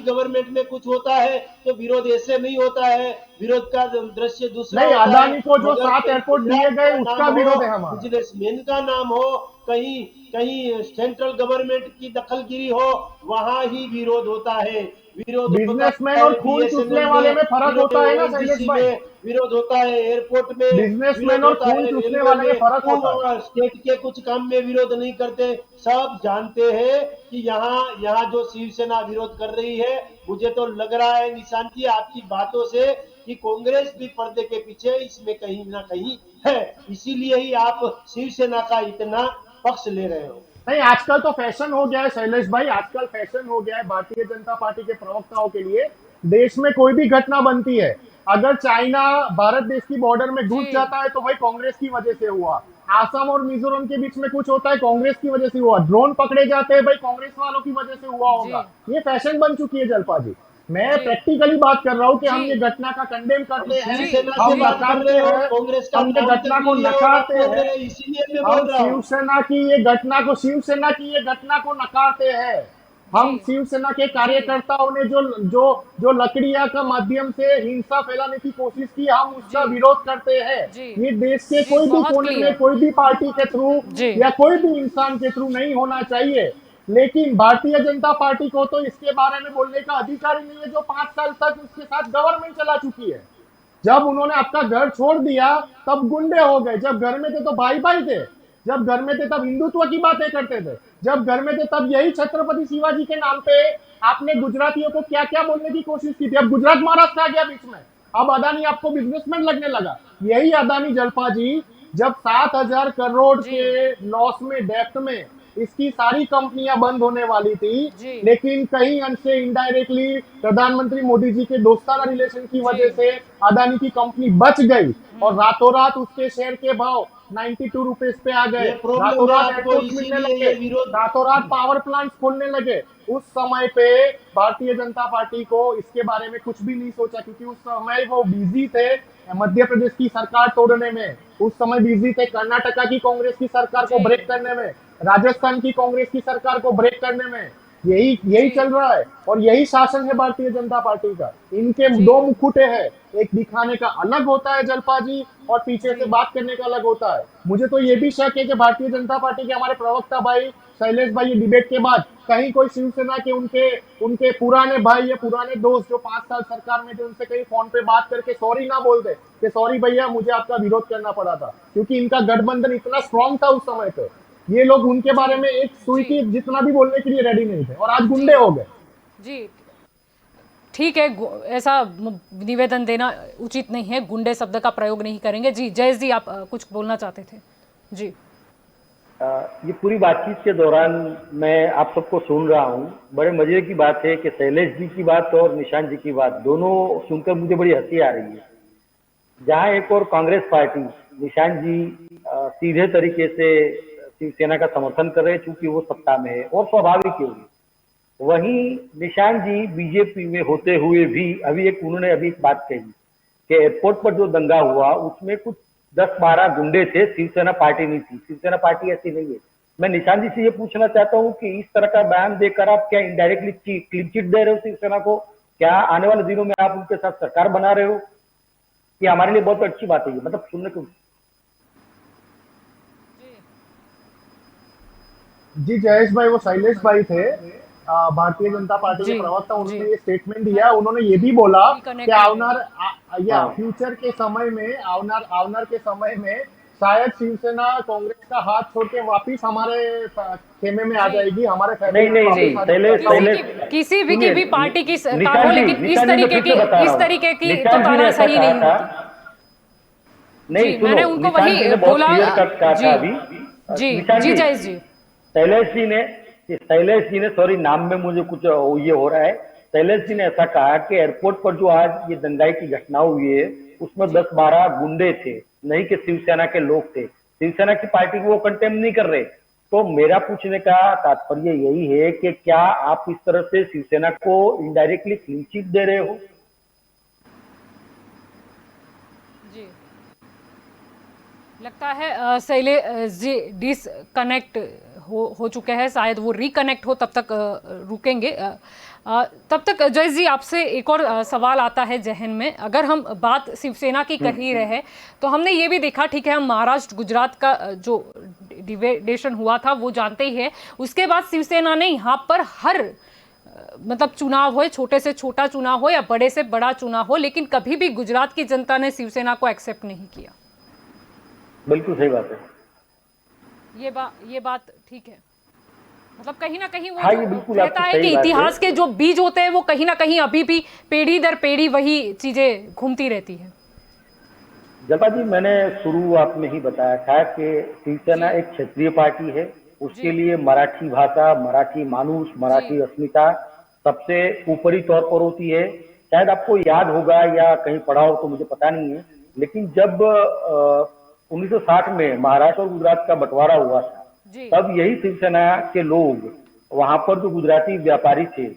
गवर्नमेंट में कुछ होता है तो विरोध ऐसे नहीं होता है, विरोध का दृश्य दूसरा नहीं, होता है। अदानी को जो मगर 7 कहीं एयरपोर्ट दिए गुजरात गए का उसका नाम हो, विरोध है हमारा। बिजनेसमैन का नाम हो, कहीं कहीं सेंट्रल गवर्नमेंट की दखलगिरी हो, वहां ही विरोध होता है। विरोध होता बिजनेसमैन है और खून चूसने बीएसएनएल वाले में, में फर्क विरोध होता है ना शैलेश ओएनजीसी भाई। में, विरोध होता है एयरपोर्ट में, बिजनेसमैन विरोध और होता खून है चूसने रेलवे वाले में में। फर्क क्यों होता है। वहाँ स्टेट के कुछ काम में विरोध नहीं करते? सब जानते हैं कि यहाँ यहाँ जो शिवसेना विरोध कर रही है। मुझे तो लग रहा है निशांत जी आपकी बातों से कि कांग्रेस भी पर्दे के पीछे इसमें कहीं ना कहीं है, इसीलिए ही आप शिवसेना का इतना पक्ष ले रहे हो। नहीं, आजकल तो फैशन हो गया है शैलेश भाई, आजकल फैशन हो गया है भारतीय जनता पार्टी के प्रवक्ताओं के लिए। देश में कोई भी घटना बनती है, अगर चाइना भारत देश की बॉर्डर में घुस जी जाता है तो भाई कांग्रेस की वजह से हुआ। आसाम और मिजोरम के बीच में कुछ होता है, कांग्रेस की वजह से हुआ। ड्रोन पकड़े जाते हैं भाई, कांग्रेस वालों की वजह से हुआ जी होगा। ये फैशन बन चुकी है जलपा जी। मैं जी प्रैक्टिकली बात कर रहा हूं कि जी हम ये घटना का कंडेम अब करते हैं, जी शिवसेना से हम जी बात कर नकारते रहे हो, हैं, कांग्रेस का हम ये नाम तक घटना को नहीं लिया और आप नकारते बोल हैं। रहे इसीलिए मैं हम बोल रहा हूँ। शिवसेना की ये घटना को नकारते हैं। हम जी। शिवसेना के कार्यकर्ताओं ने जो जो जो लकड़ियां का माध्यम से हिंसा फैलाने की कोशिश की, हम उसका जी। विरोध करते हैं। जी। ये देश के जी, कोई भी बहुत कोने में क्लियर। कोई भी पार्टी के थ्रू जी। या कोई भी इंसान के थ्रू नहीं होना चाहिए। लेकिन भारतीय जनता पार्टी को तो इसके बारे में बोलने का अधिकार ही नहीं है, जो 5 साल तक उसके साथ गवर्नमेंट चला चुकी है। जब उन्होंने आपका घर छोड़ दिया तब गुंडे हो गए, जब घर में थे तो भाई भाई थे, जब घर में थे तब हिंदुत्व की बातें करते थे, जब घर में थे तब यही छत्रपति शिवाजी के नाम पे आपने गुजरातियों को क्या क्या बोलने की कोशिश की थी। अब गुजरात महाराष्ट्र आ गया बीच में, अब अदानी आपको बिजनेसमैन लगने लगा। यही अदानी जलपा जी जब 7,000 करोड़ जी। के लॉस में, डेप्ट में इसकी सारी कंपनियां बंद होने वाली थी, जी। लेकिन कहीं अंश से इनडायरेक्टली प्रधानमंत्री मोदी जी के दोस्ताना रिलेशन की वजह से अदानी की कंपनी बच गई और रातों रात उसके शेयर के भाव 92 रुपीस पे आ गए। ये रातों प्रॉब्लम है रात आपको, एयरपोर्ट मिलने इसीलिए लगे, ये विरोध। रातों रात पावर प्लांट खोलने लगे। उस समय पे भारतीय जनता पार्टी को इसके बारे में कुछ भी नहीं सोचा, क्योंकि उस समय वो बिजी थे मध्य प्रदेश की सरकार तोड़ने में, उस समय बिजी थे कर्नाटका की कांग्रेस की सरकार को जी। ब्रेक करने में, राजस्थान की कांग्रेस की सरकार को ब्रेक करने में। यही यही जी। चल रहा है और यही शासन है भारतीय जनता पार्टी का। इनके जी। दो मुखुटे हैं, एक दिखाने का अलग होता है जलपा जी, और पीछे जी। से बात करने का अलग होता है। मुझे तो ये भी शक है कि भारतीय जनता पार्टी के हमारे प्रवक्ता भाई शैलेश भाई ये डिबेट के बाद कहीं कोई शिवसेना के उनके उनके पुराने भाई या पुराने दोस्त जो 5 साल सरकार में थे, उनसे कहीं फोन पे बात करके सॉरी ना बोल दे कि सॉरी भैया मुझे आपका विरोध करना पड़ा था, क्योंकि इनका गठबंधन इतना स्ट्रांग था उस समय पे। ये लोग उनके बारे में एक सुई जी। की जितना भी बोलने के लिए रेडी नहीं थे और आज जी। गुंडे हो गए। जी। ठीक है, ऐसा निवेदन देना उचित नहीं है, गुंडे शब्द का प्रयोग नहीं करेंगे। जी जयेश जी, आप कुछ बोलना चाहते थे। जी। ये पूरी बातचीत के दौरान मैं आप सबको सुन रहा हूँ। बड़े मजे की बात है कि शैलेश जी की बात और निशांत जी की बात दोनों सुनकर मुझे बड़ी हंसी आ रही है। जहाँ एक और कांग्रेस पार्टी, निशांत जी सीधे तरीके से शिवसेना का समर्थन कर रहे हैं चूंकि वो सत्ता में है और स्वाभाविक है। वहीं निशांत जी बीजेपी में होते हुए भी उन्होंने अभी एक बात कही कि एयरपोर्ट पर जो दंगा हुआ उसमें कुछ 10-12 गुंडे थे, शिवसेना पार्टी नहीं थी। शिवसेना पार्टी ऐसी नहीं है। मैं निशांत जी से ये पूछना चाहता हूँ कि इस तरह का बयान देकर आप क्या इनडायरेक्टली क्लीन चिट दे रहे हो शिवसेना को? क्या आने वाले दिनों में आप उनके साथ सरकार बना रहे हो? ये हमारे लिए बहुत अच्छी बात है, मतलब सुनने को। जी जयेश भाई, वो शैलेश भाई थे भारतीय जनता पार्टी के जी। प्रवक्ता, जी। उन्होंने ये स्टेटमेंट दिया। उन्होंने ये भी बोला कि Reconnected। हाँ, फ्यूचर के समय में, आवनार के समय में शायद शिवसेना कांग्रेस का हाथ छोड़ के वापिस हमारे खेमे में आ जी। जाएगी, हमारे नहीं फैमिली में नहीं वापिस नहीं, आ जाएगी। किसी भी सुनिए, की भी पार्टी की सरकार निशांत हो, जी, लेकिन इस निशांत जी, मैं तरीके फिर से बता रहा हूं। की तो निशांत जी ने ताना ऐसा सही कहा नहीं था। होती। नहीं जी, सुनो, मैंने उनको निशांत जी वही ने बहुत बोला। क्लियर कट कहा जी। था अभी। जी। निशांत जी जी, जयेश जी। शैलेश जी ने सॉरी नाम में मुझे कुछ ये हो रहा है। शैलेश जी ने ऐसा कहा कि एयरपोर्ट पर जो आज ये दंगाई की घटना हुई है उसमें 10-12 गुंडे थे, नहीं कि शिवसेना के लोग थे। शिवसेना की पार्टी को वो कंटेम नहीं कर रहे। तो मेरा पूछने का तात्पर्य यही है कि क्या आप इस तरह से शिवसेना को इनडायरेक्टली क्लीन चिट दे रहे हो? जी। लगता है शैलेश जी डिसकनेक्ट हो चुके हैं, शायद वो रिकनेक्ट हो तब तक रुकेंगे। तब तक जयेश जी, आपसे एक और सवाल आता है जहन में। अगर हम बात शिवसेना की कर ही रहे हैं तो हमने ये भी देखा, ठीक है, हम महाराष्ट्र गुजरात का जो डिविडेशन हुआ था वो जानते ही है। उसके बाद शिवसेना ने यहाँ पर हर मतलब चुनाव हो, छोटे से छोटा चुनाव हो या बड़े से बड़ा चुनाव हो, लेकिन कभी भी गुजरात की जनता ने शिवसेना को एक्सेप्ट नहीं किया। बिल्कुल सही बात है। ये बात ठीक है। मतलब कहीं ना कहीं वो हाँ, जो ये बिल्कुल कहता आपकी है कि सही बात है। इतिहास के जो बीज होते हैं वो कहीं ना कहीं अभी भी पीढ़ी दर पीढ़ी वही चीजें घूमती रहती है। जपा जी, मैंने शुरुआत में ही बताया था कि शिवसेना एक क्षेत्रीय पार्टी है। उसके लिए मराठी भाषा, मराठी मानुष, मराठी अस्मिता सबसे ऊपरी तौर पर होती है। शायद आपको याद होगा या कहीं पढ़ा हो तो मुझे पता नहीं है, लेकिन जब 1960 में महाराष्ट्र और गुजरात का बंटवारा हुआ था, तब यही शिवसेना के लोग वहां पर जो गुजराती व्यापारी थे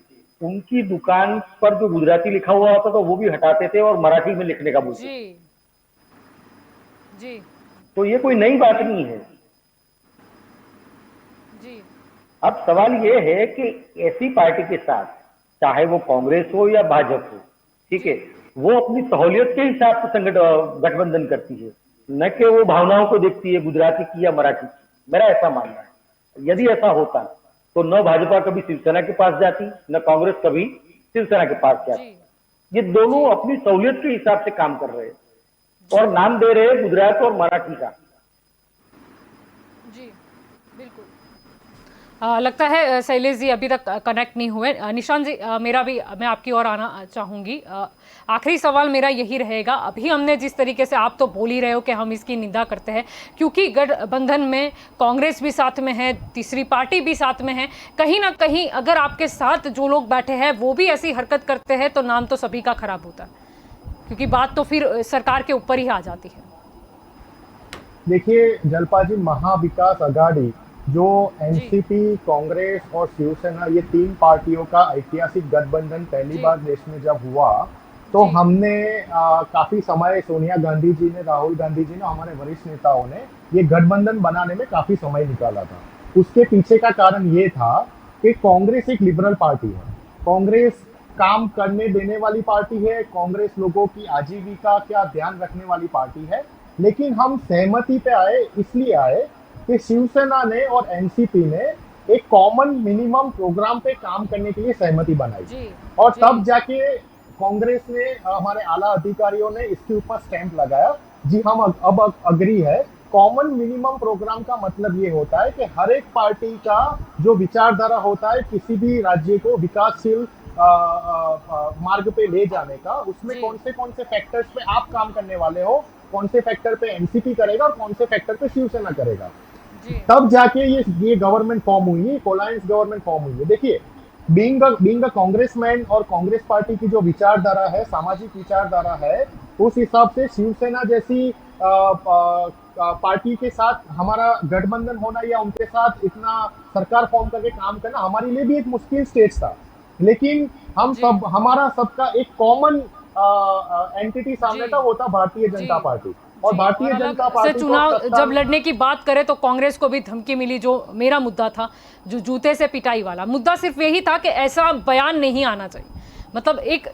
उनकी दुकान पर जो गुजराती लिखा हुआ होता था वो भी हटाते थे और मराठी में लिखने का बोलते थे। जी। तो ये कोई नई बात नहीं है। जी। अब सवाल ये है कि ऐसी पार्टी के साथ, चाहे वो कांग्रेस हो या भाजपा हो, ठीक है, वो अपनी सहूलियत के हिसाब से गठबंधन करती है, न कि वो भावनाओं को देखती है गुजराती की या मराठी की। मेरा ऐसा मानना है। यदि ऐसा होता तो न भाजपा कभी शिवसेना के पास जाती, न कांग्रेस कभी शिवसेना के पास जाती। ये दोनों अपनी सहूलियत के हिसाब से काम कर रहे हैं और नाम दे रहे हैं गुजरात और मराठी का। जी बिल्कुल। लगता है शैलेश जी अभी तक कनेक्ट नहीं हुए। निशांत जी, मैं आपकी ओर आना चाहूंगी। आखिरी सवाल मेरा यही रहेगा। अभी हमने जिस तरीके से, आप तो बोल ही रहे हो कि हम इसकी निंदा करते हैं, क्योंकि गठबंधन में कांग्रेस भी साथ में है, तीसरी पार्टी भी साथ में है। कहीं ना कहीं अगर आपके साथ जो लोग बैठे हैं वो भी ऐसी हरकत करते हैं तो नाम तो सभी का खराब होता है, क्योंकि बात तो फिर सरकार के ऊपर ही आ जाती है। देखिए जलपा जी, महाविकास आघाड़ी जो एनसीपी, कांग्रेस और शिवसेना, ये तीन पार्टियों का ऐतिहासिक गठबंधन पहली बार देश में जब हुआ तो हमने काफी समय, सोनिया गांधी जी ने, राहुल गांधी जी ने, हमारे वरिष्ठ नेताओं ने ये गठबंधन बनाने में काफी समय निकाला था। उसके पीछे का कारण ये था कि कांग्रेस एक लिबरल पार्टी है, कांग्रेस काम करने देने वाली पार्टी है, कांग्रेस लोगों की आजीविका का ध्यान रखने वाली पार्टी है। लेकिन हम सहमति पे आए, इसलिए आए कि शिवसेना ने और एनसीपी ने एक कॉमन मिनिमम प्रोग्राम पे काम करने के लिए सहमति बनाई और तब जाके कांग्रेस ने, हमारे आला अधिकारियों ने इसके ऊपर स्टैंप लगाया। जी हम अब अग्री है। कॉमन मिनिमम प्रोग्राम का मतलब ये होता है कि हर एक पार्टी का जो विचारधारा होता है किसी भी राज्य को विकासशील मार्ग पे ले जाने का, उसमें कौन से फैक्टर्स पे आप काम करने वाले हो, कौन से फैक्टर पे एनसीपी करेगा और कौन से फैक्टर पे शिवसेना करेगा, तब जाके ये गवर्नमेंट फॉर्म हुई है, अलायंस गवर्नमेंट फॉर्म हुई है। देखिए, बीइंग अ कांग्रेसमैन और कांग्रेस पार्टी की जो विचारधारा है, सामाजिक विचारधारा है, उस हिसाब से शिवसेना जैसी पार्टी के साथ हमारा गठबंधन होना या उनके साथ इतना सरकार फॉर्म करके काम करना हमारे लिए भी एक मुश्किल स्टेज था। लेकिन हमारा सबका एक कॉमन एंटिटी सामने था, वो था भारतीय जनता पार्टी। और भारतीय जनता पार्टी से चुनाव जब लड़ने की बात करें तो कांग्रेस को भी धमकी मिली। जो मेरा मुद्दा था, जो जूते से पिटाई वाला मुद्दा, सिर्फ यही था कि ऐसा बयान नहीं आना चाहिए। मतलब एक,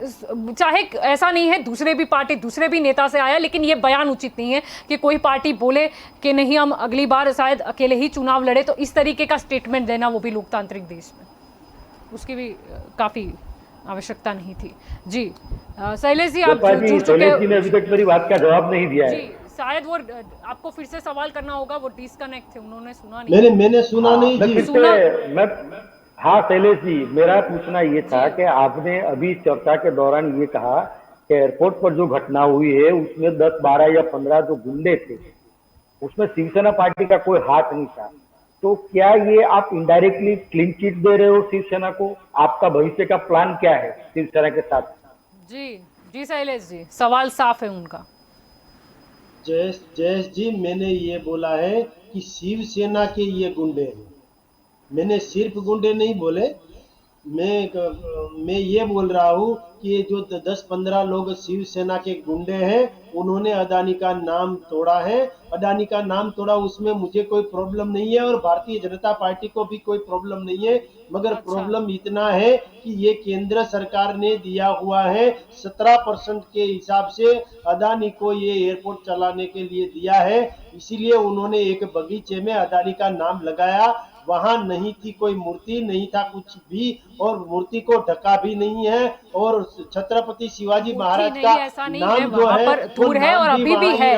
चाहे ऐसा नहीं है, दूसरे भी नेता से आया, लेकिन ये बयान उचित नहीं है कि कोई पार्टी बोले कि नहीं हम अगली बार शायद अकेले ही चुनाव लड़े। तो इस तरीके का स्टेटमेंट देना, वो भी लोकतांत्रिक देश में, उसकी भी काफी आवश्यकता नहीं थी। जी शैलेश जी, आप जुड़ चुके हैं। ने अभी तक मेरी बात का जवाब नहीं दिया है। जी शायद वो आपको फिर से सवाल करना होगा, वो डिस्कनेक्ट थे, उन्होंने सुना नहीं। मैंने सुना नहीं जी। हाँ शैलेश जी, मेरा पूछना ये था कि आपने अभी चर्चा के दौरान ये कहा कि एयरपोर्ट पर जो घटना हुई है उसमें 10, 12 या 15 जो गुंडे थे, उसमें शिवसेना पार्टी का कोई हाथ नहीं था। तो क्या ये आप इनडायरेक्टली क्लीन चिट दे रहे हो शिवसेना को? आपका भविष्य का प्लान क्या है शिवसेना के साथ? जी शैलेश जी, सवाल साफ है उनका। जयेश जी, मैंने ये बोला है कि शिवसेना के ये गुंडे हैं, मैंने सिर्फ गुंडे नहीं बोले। मैं ये बोल रहा हूँ कि ये जो 10-15 लोग शिवसेना के गुंडे हैं, उन्होंने अदानी का नाम तोड़ा है। अदानी का नाम तोड़ा, उसमें मुझे कोई प्रॉब्लम नहीं है और भारतीय जनता पार्टी को भी कोई प्रॉब्लम नहीं है। मगर प्रॉब्लम इतना है कि ये केंद्र सरकार ने दिया हुआ है 17% के हिसाब से अदानी को ये एयरपोर्ट चलाने के लिए दिया है। इसीलिए उन्होंने एक बगीचे में अदानी का नाम लगाया। वहां नहीं थी कोई मूर्ति, नहीं था कुछ भी, और मूर्ति को ढका भी नहीं है। और छत्रपति शिवाजी महाराज का नाम जो है पर दूर है और अभी भी है,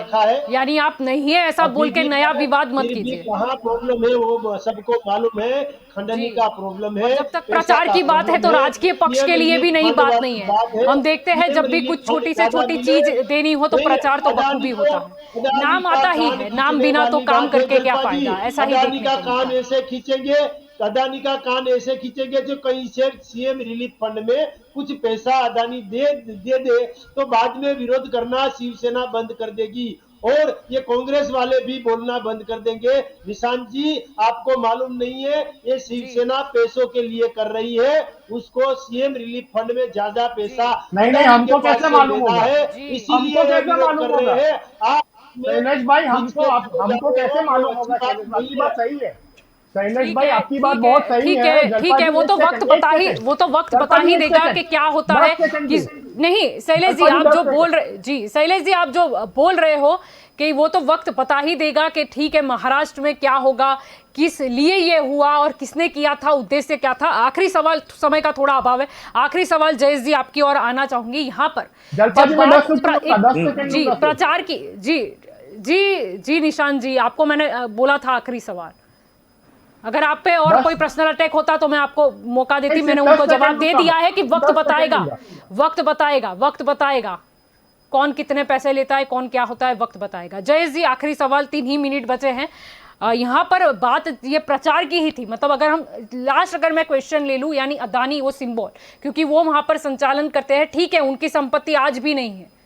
यानी आप नहीं है ऐसा बोल के नया विवाद मत कीजिए। कहाँ प्रॉब्लम है वो सबको मालूम है, खंडनी का प्रॉब्लम है। जब तक प्रचार की बात है तो राजकीय पक्ष के लिए भी नहीं बात नहीं है। हम देखते हैं जब भी कुछ छोटी से छोटी चीज देनी हो तो प्रचार तो बखूबी होता है, नाम आता ही है, नाम बिना तो काम करके क्या फायदा। ऐसा ही देखने को कान ऐसे खींचेंगे, अदानी का कान ऐसे खींचेंगे जो कहीं से सीएम रिलीफ फंड में कुछ पैसा अदानी दे तो बाद में विरोध करना शिवसेना बंद कर देगी और ये कांग्रेस वाले भी बोलना बंद कर देंगे। निशांत जी, आपको मालूम नहीं है, ये शिवसेना पैसों के लिए कर रही है। उसको सीएम रिलीफ फंड में ज्यादा पैसा नहीं, हमको कैसे मालूम होगा? इसीलिए कर रहे हैं। शैलेश भाई, हमको कैसे मालूम होगा? ये बात सही है। शैलेश ठीक भाई है, आपकी बात ठीक बहुत है, सही ठीक है। है, ठीक है, वो तो वक्त बता ही देगा कि क्या होता है कि नहीं। शैलेश जी आप जो बोल रहे, जी शैलेश जी आप जो बोल रहे हो कि वो तो वक्त बता ही देगा कि ठीक है महाराष्ट्र में क्या होगा, किस लिए ये हुआ और किसने किया था, उद्देश्य क्या था। आखिरी सवाल, समय का थोड़ा अभाव है, आखिरी सवाल जयेश जी आपकी ओर आना चाहूंगी। यहाँ पर जलपा जी जब मैं बात 10 सेकंड जी लूंगा सिर्फ। प्रचार की, जी निशांत जी आपको मैंने बोला था आखिरी सवाल। अगर आप पे और कोई पर्सनल अटैक होता तो मैं आपको मौका देती, मैंने उनको जवाब दे दिया है कि वक्त बताएगा, वक्त बताएगा, वक्त बताएगा कौन कितने पैसे लेता है, कौन क्या होता है, वक्त बताएगा। जयेश जी आखिरी सवाल, 3 ही मिनट बचे हैं। यहाँ पर बात ये प्रचार की ही थी, मतलब अगर हम लास्ट अगर मैं क्वेश्चन ले लूँ, यानी अदानी वो सिंबल, क्योंकि वो वहाँ पर संचालन करते हैं, ठीक है उनकी संपत्ति आज भी नहीं है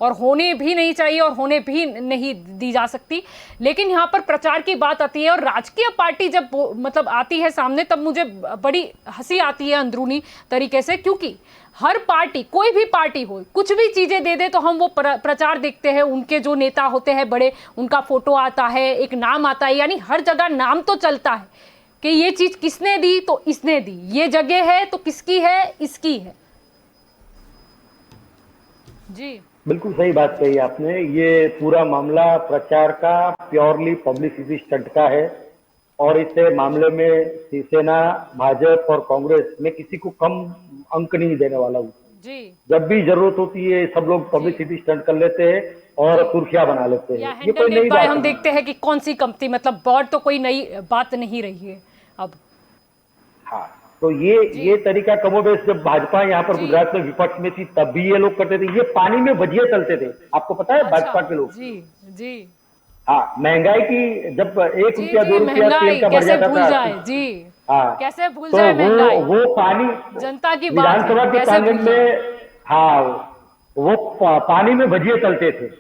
और होने भी नहीं चाहिए और होने भी नहीं दी जा सकती, लेकिन यहाँ पर प्रचार की बात आती है और राजकीय पार्टी जब मतलब आती है सामने, तब मुझे बड़ी हंसी आती है अंदरूनी तरीके से, क्योंकि हर पार्टी, कोई भी पार्टी हो, कुछ भी चीजें दे दे तो हम वो प्रचार देखते हैं, उनके जो नेता होते हैं बड़े, उनका फोटो आता है, एक नाम आता है, यानी हर जगह नाम तो चलता है कि ये चीज किसने दी तो इसने दी, ये जगह है तो किसकी है, इसकी है। जी बिल्कुल सही बात कही आपने। ये पूरा मामला प्रचार का, प्योरली पब्लिसिटी स्टंट का है और इस मामले में शिवसेना, भाजपा और कांग्रेस में किसी को कम अंक नहीं देने वाला हूँ। जी जब भी जरूरत होती है सब लोग पब्लिसिटी स्टंट कर लेते हैं और सुर्खियां बना लेते या हैं। ये कोई नई हैंडल बात हम नहीं। देखते हैं कि कौन सी कंपनी, मतलब बॉर्ड तो कोई नई बात नहीं रही है अब। हाँ, तो ये तरीका कमोबेश जब भाजपा यहाँ पर गुजरात में विपक्ष में थी तब भी ये लोग करते थे। ये पानी में भजिए चलते थे, आपको पता है भाजपा के लोग। जी जी हाँ, महंगाई की जब 1 रुपया 2 रुपया महंगाई तेल का बढ़ कैसे जाता भूल था। जाए, जी हाँ, कैसे भूल तो जाए महंगाई, वो पानी जनता की बात है, विधानसभा के कैसे प्रांगण भूल जाए। में, हाँ वो पानी में भजिए चलते थे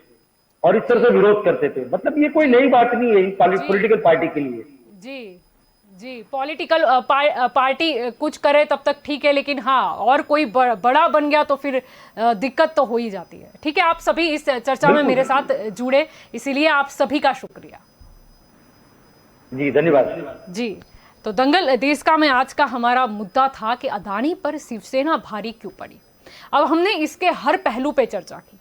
और इस तरह से विरोध करते थे। मतलब ये कोई नई बात नहीं है पॉलिटिकल पार्टी के लिए। जी जी पॉलिटिकल पार्टी कुछ करे तब तक ठीक है, लेकिन हाँ और कोई बड़ा बन गया तो फिर दिक्कत तो हो ही जाती है। ठीक है, आप सभी इस चर्चा में मेरे साथ जुड़े, इसीलिए आप सभी का शुक्रिया। जी धन्यवाद। जी, तो दंगल देश का में आज का हमारा मुद्दा था कि अदानी पर शिवसेना भारी क्यों पड़ी। अब हमने इसके हर पहलू पे चर्चा की।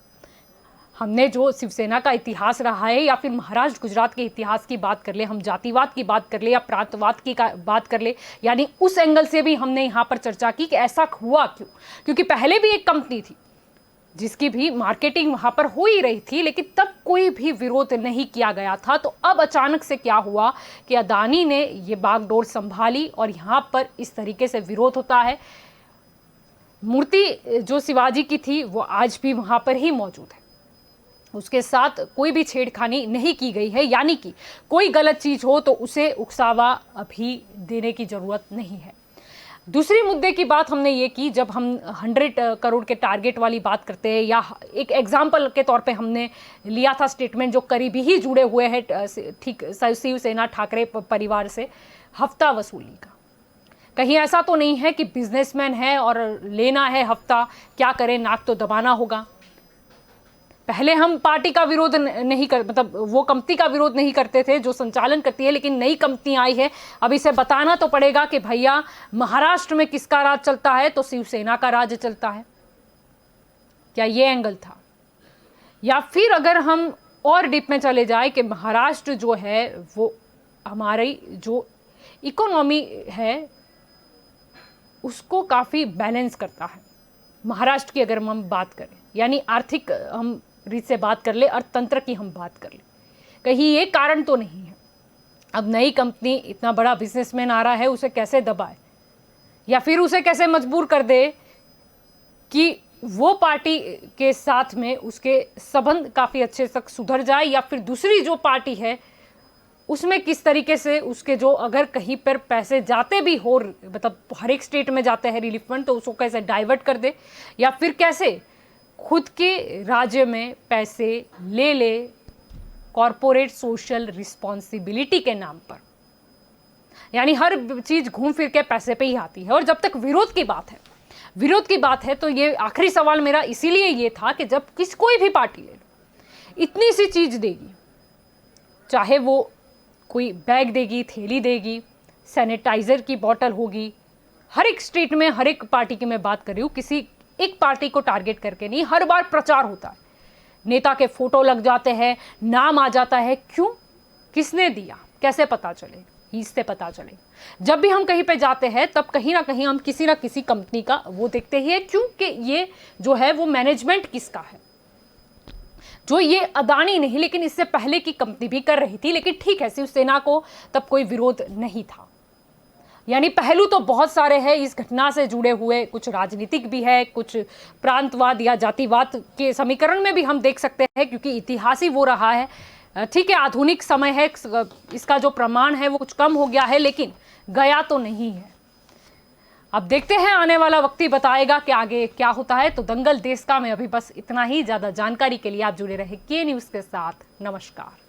हमने जो शिवसेना का इतिहास रहा है, या फिर महाराष्ट्र गुजरात के इतिहास की बात कर ले, हम जातिवाद की बात कर ले या प्रांतवाद की बात कर ले, यानी उस एंगल से भी हमने यहाँ पर चर्चा की कि ऐसा हुआ क्यों। क्योंकि पहले भी एक कंपनी थी जिसकी भी मार्केटिंग वहाँ पर हो ही रही थी, लेकिन तब कोई भी विरोध नहीं किया गया था। तो अब अचानक से क्या हुआ कि अदानी ने ये बागडोर संभाली और यहाँ पर इस तरीके से विरोध होता है। मूर्ति जो शिवाजी की थी वो आज भी वहाँ पर ही मौजूद है, उसके साथ कोई भी छेड़खानी नहीं की गई है, यानी कि कोई गलत चीज हो तो उसे उकसावा अभी देने की जरूरत नहीं है। दूसरी मुद्दे की बात हमने ये की, जब हम 100 करोड़ के टारगेट वाली बात करते हैं, या एक एग्जाम्पल के तौर पे हमने लिया था स्टेटमेंट जो करीबी ही जुड़े हुए हैं ठीक शिवसेना ठाकरे परिवार से, हफ्ता वसूली का। कहीं ऐसा तो नहीं है कि बिजनेसमैन है और लेना है हफ्ता, क्या करें, नाक तो दबाना होगा। पहले हम पार्टी का विरोध नहीं कर, मतलब वो कंपनी का विरोध नहीं करते थे जो संचालन करती है, लेकिन नई कंपनी आई है, अब इसे बताना तो पड़ेगा कि भैया महाराष्ट्र में किसका राज चलता है, तो शिवसेना का राज चलता है। क्या ये एंगल था? या फिर अगर हम और डीप में चले जाए कि महाराष्ट्र जो है वो हमारी जो इकोनॉमी है उसको काफ़ी बैलेंस करता है। महाराष्ट्र की अगर हम बात करें, यानी आर्थिक हम रीत से बात कर ले, अर्थतंत्र की हम बात कर ले, कहीं ये कारण तो नहीं है अब नई कंपनी, इतना बड़ा बिजनेसमैन आ रहा है, उसे कैसे दबाए या फिर उसे कैसे मजबूर कर दे कि वो पार्टी के साथ में उसके संबंध काफ़ी अच्छे तक सुधर जाए, या फिर दूसरी जो पार्टी है उसमें किस तरीके से उसके जो अगर कहीं पर पैसे जाते भी हो, मतलब हर एक स्टेट में जाते हैं रिलीफ फंड, तो उसको कैसे डाइवर्ट कर दे, या फिर कैसे खुद के राज्य में पैसे ले ले कॉरपोरेट सोशल रिस्पॉन्सिबिलिटी के नाम पर। यानी हर चीज घूम फिर के पैसे पे ही आती है। और जब तक विरोध की बात है तो ये आखिरी सवाल मेरा इसीलिए ये था कि जब कोई भी पार्टी ले लो, इतनी सी चीज देगी, चाहे वो कोई बैग देगी, थैली देगी, सैनिटाइजर की बोतल होगी। हर एक स्ट्रीट में, हर एक पार्टी की मैं बात कर रही हूँ, किसी एक पार्टी को टारगेट करके नहीं, हर बार प्रचार होता है, नेता के फोटो लग जाते हैं, नाम आ जाता है। क्यों? किसने दिया? कैसे पता चले? इससे पता चले। जब भी हम कहीं पे जाते हैं तब कहीं ना कहीं हम किसी ना किसी कंपनी का वो देखते ही है, क्योंकि ये जो है वो मैनेजमेंट किसका है। जो ये अदानी नहीं, लेकिन इससे पहले की कंपनी भी कर रही थी, लेकिन ठीक है, शिवसेना को तब कोई विरोध नहीं था। यानी पहलू तो बहुत सारे हैं इस घटना से जुड़े हुए, कुछ राजनीतिक भी है, कुछ प्रांतवाद या जातिवाद के समीकरण में भी हम देख सकते हैं, क्योंकि इतिहास ही वो रहा है। ठीक है, आधुनिक समय है, इसका जो प्रमाण है वो कुछ कम हो गया है, लेकिन गया तो नहीं है। अब देखते हैं, आने वाला वक्त ही बताएगा कि आगे क्या होता है। तो दंगल देश का में अभी बस इतना ही। ज्यादा जानकारी के लिए आप जुड़े रहे के न्यूज़ के साथ। नमस्कार।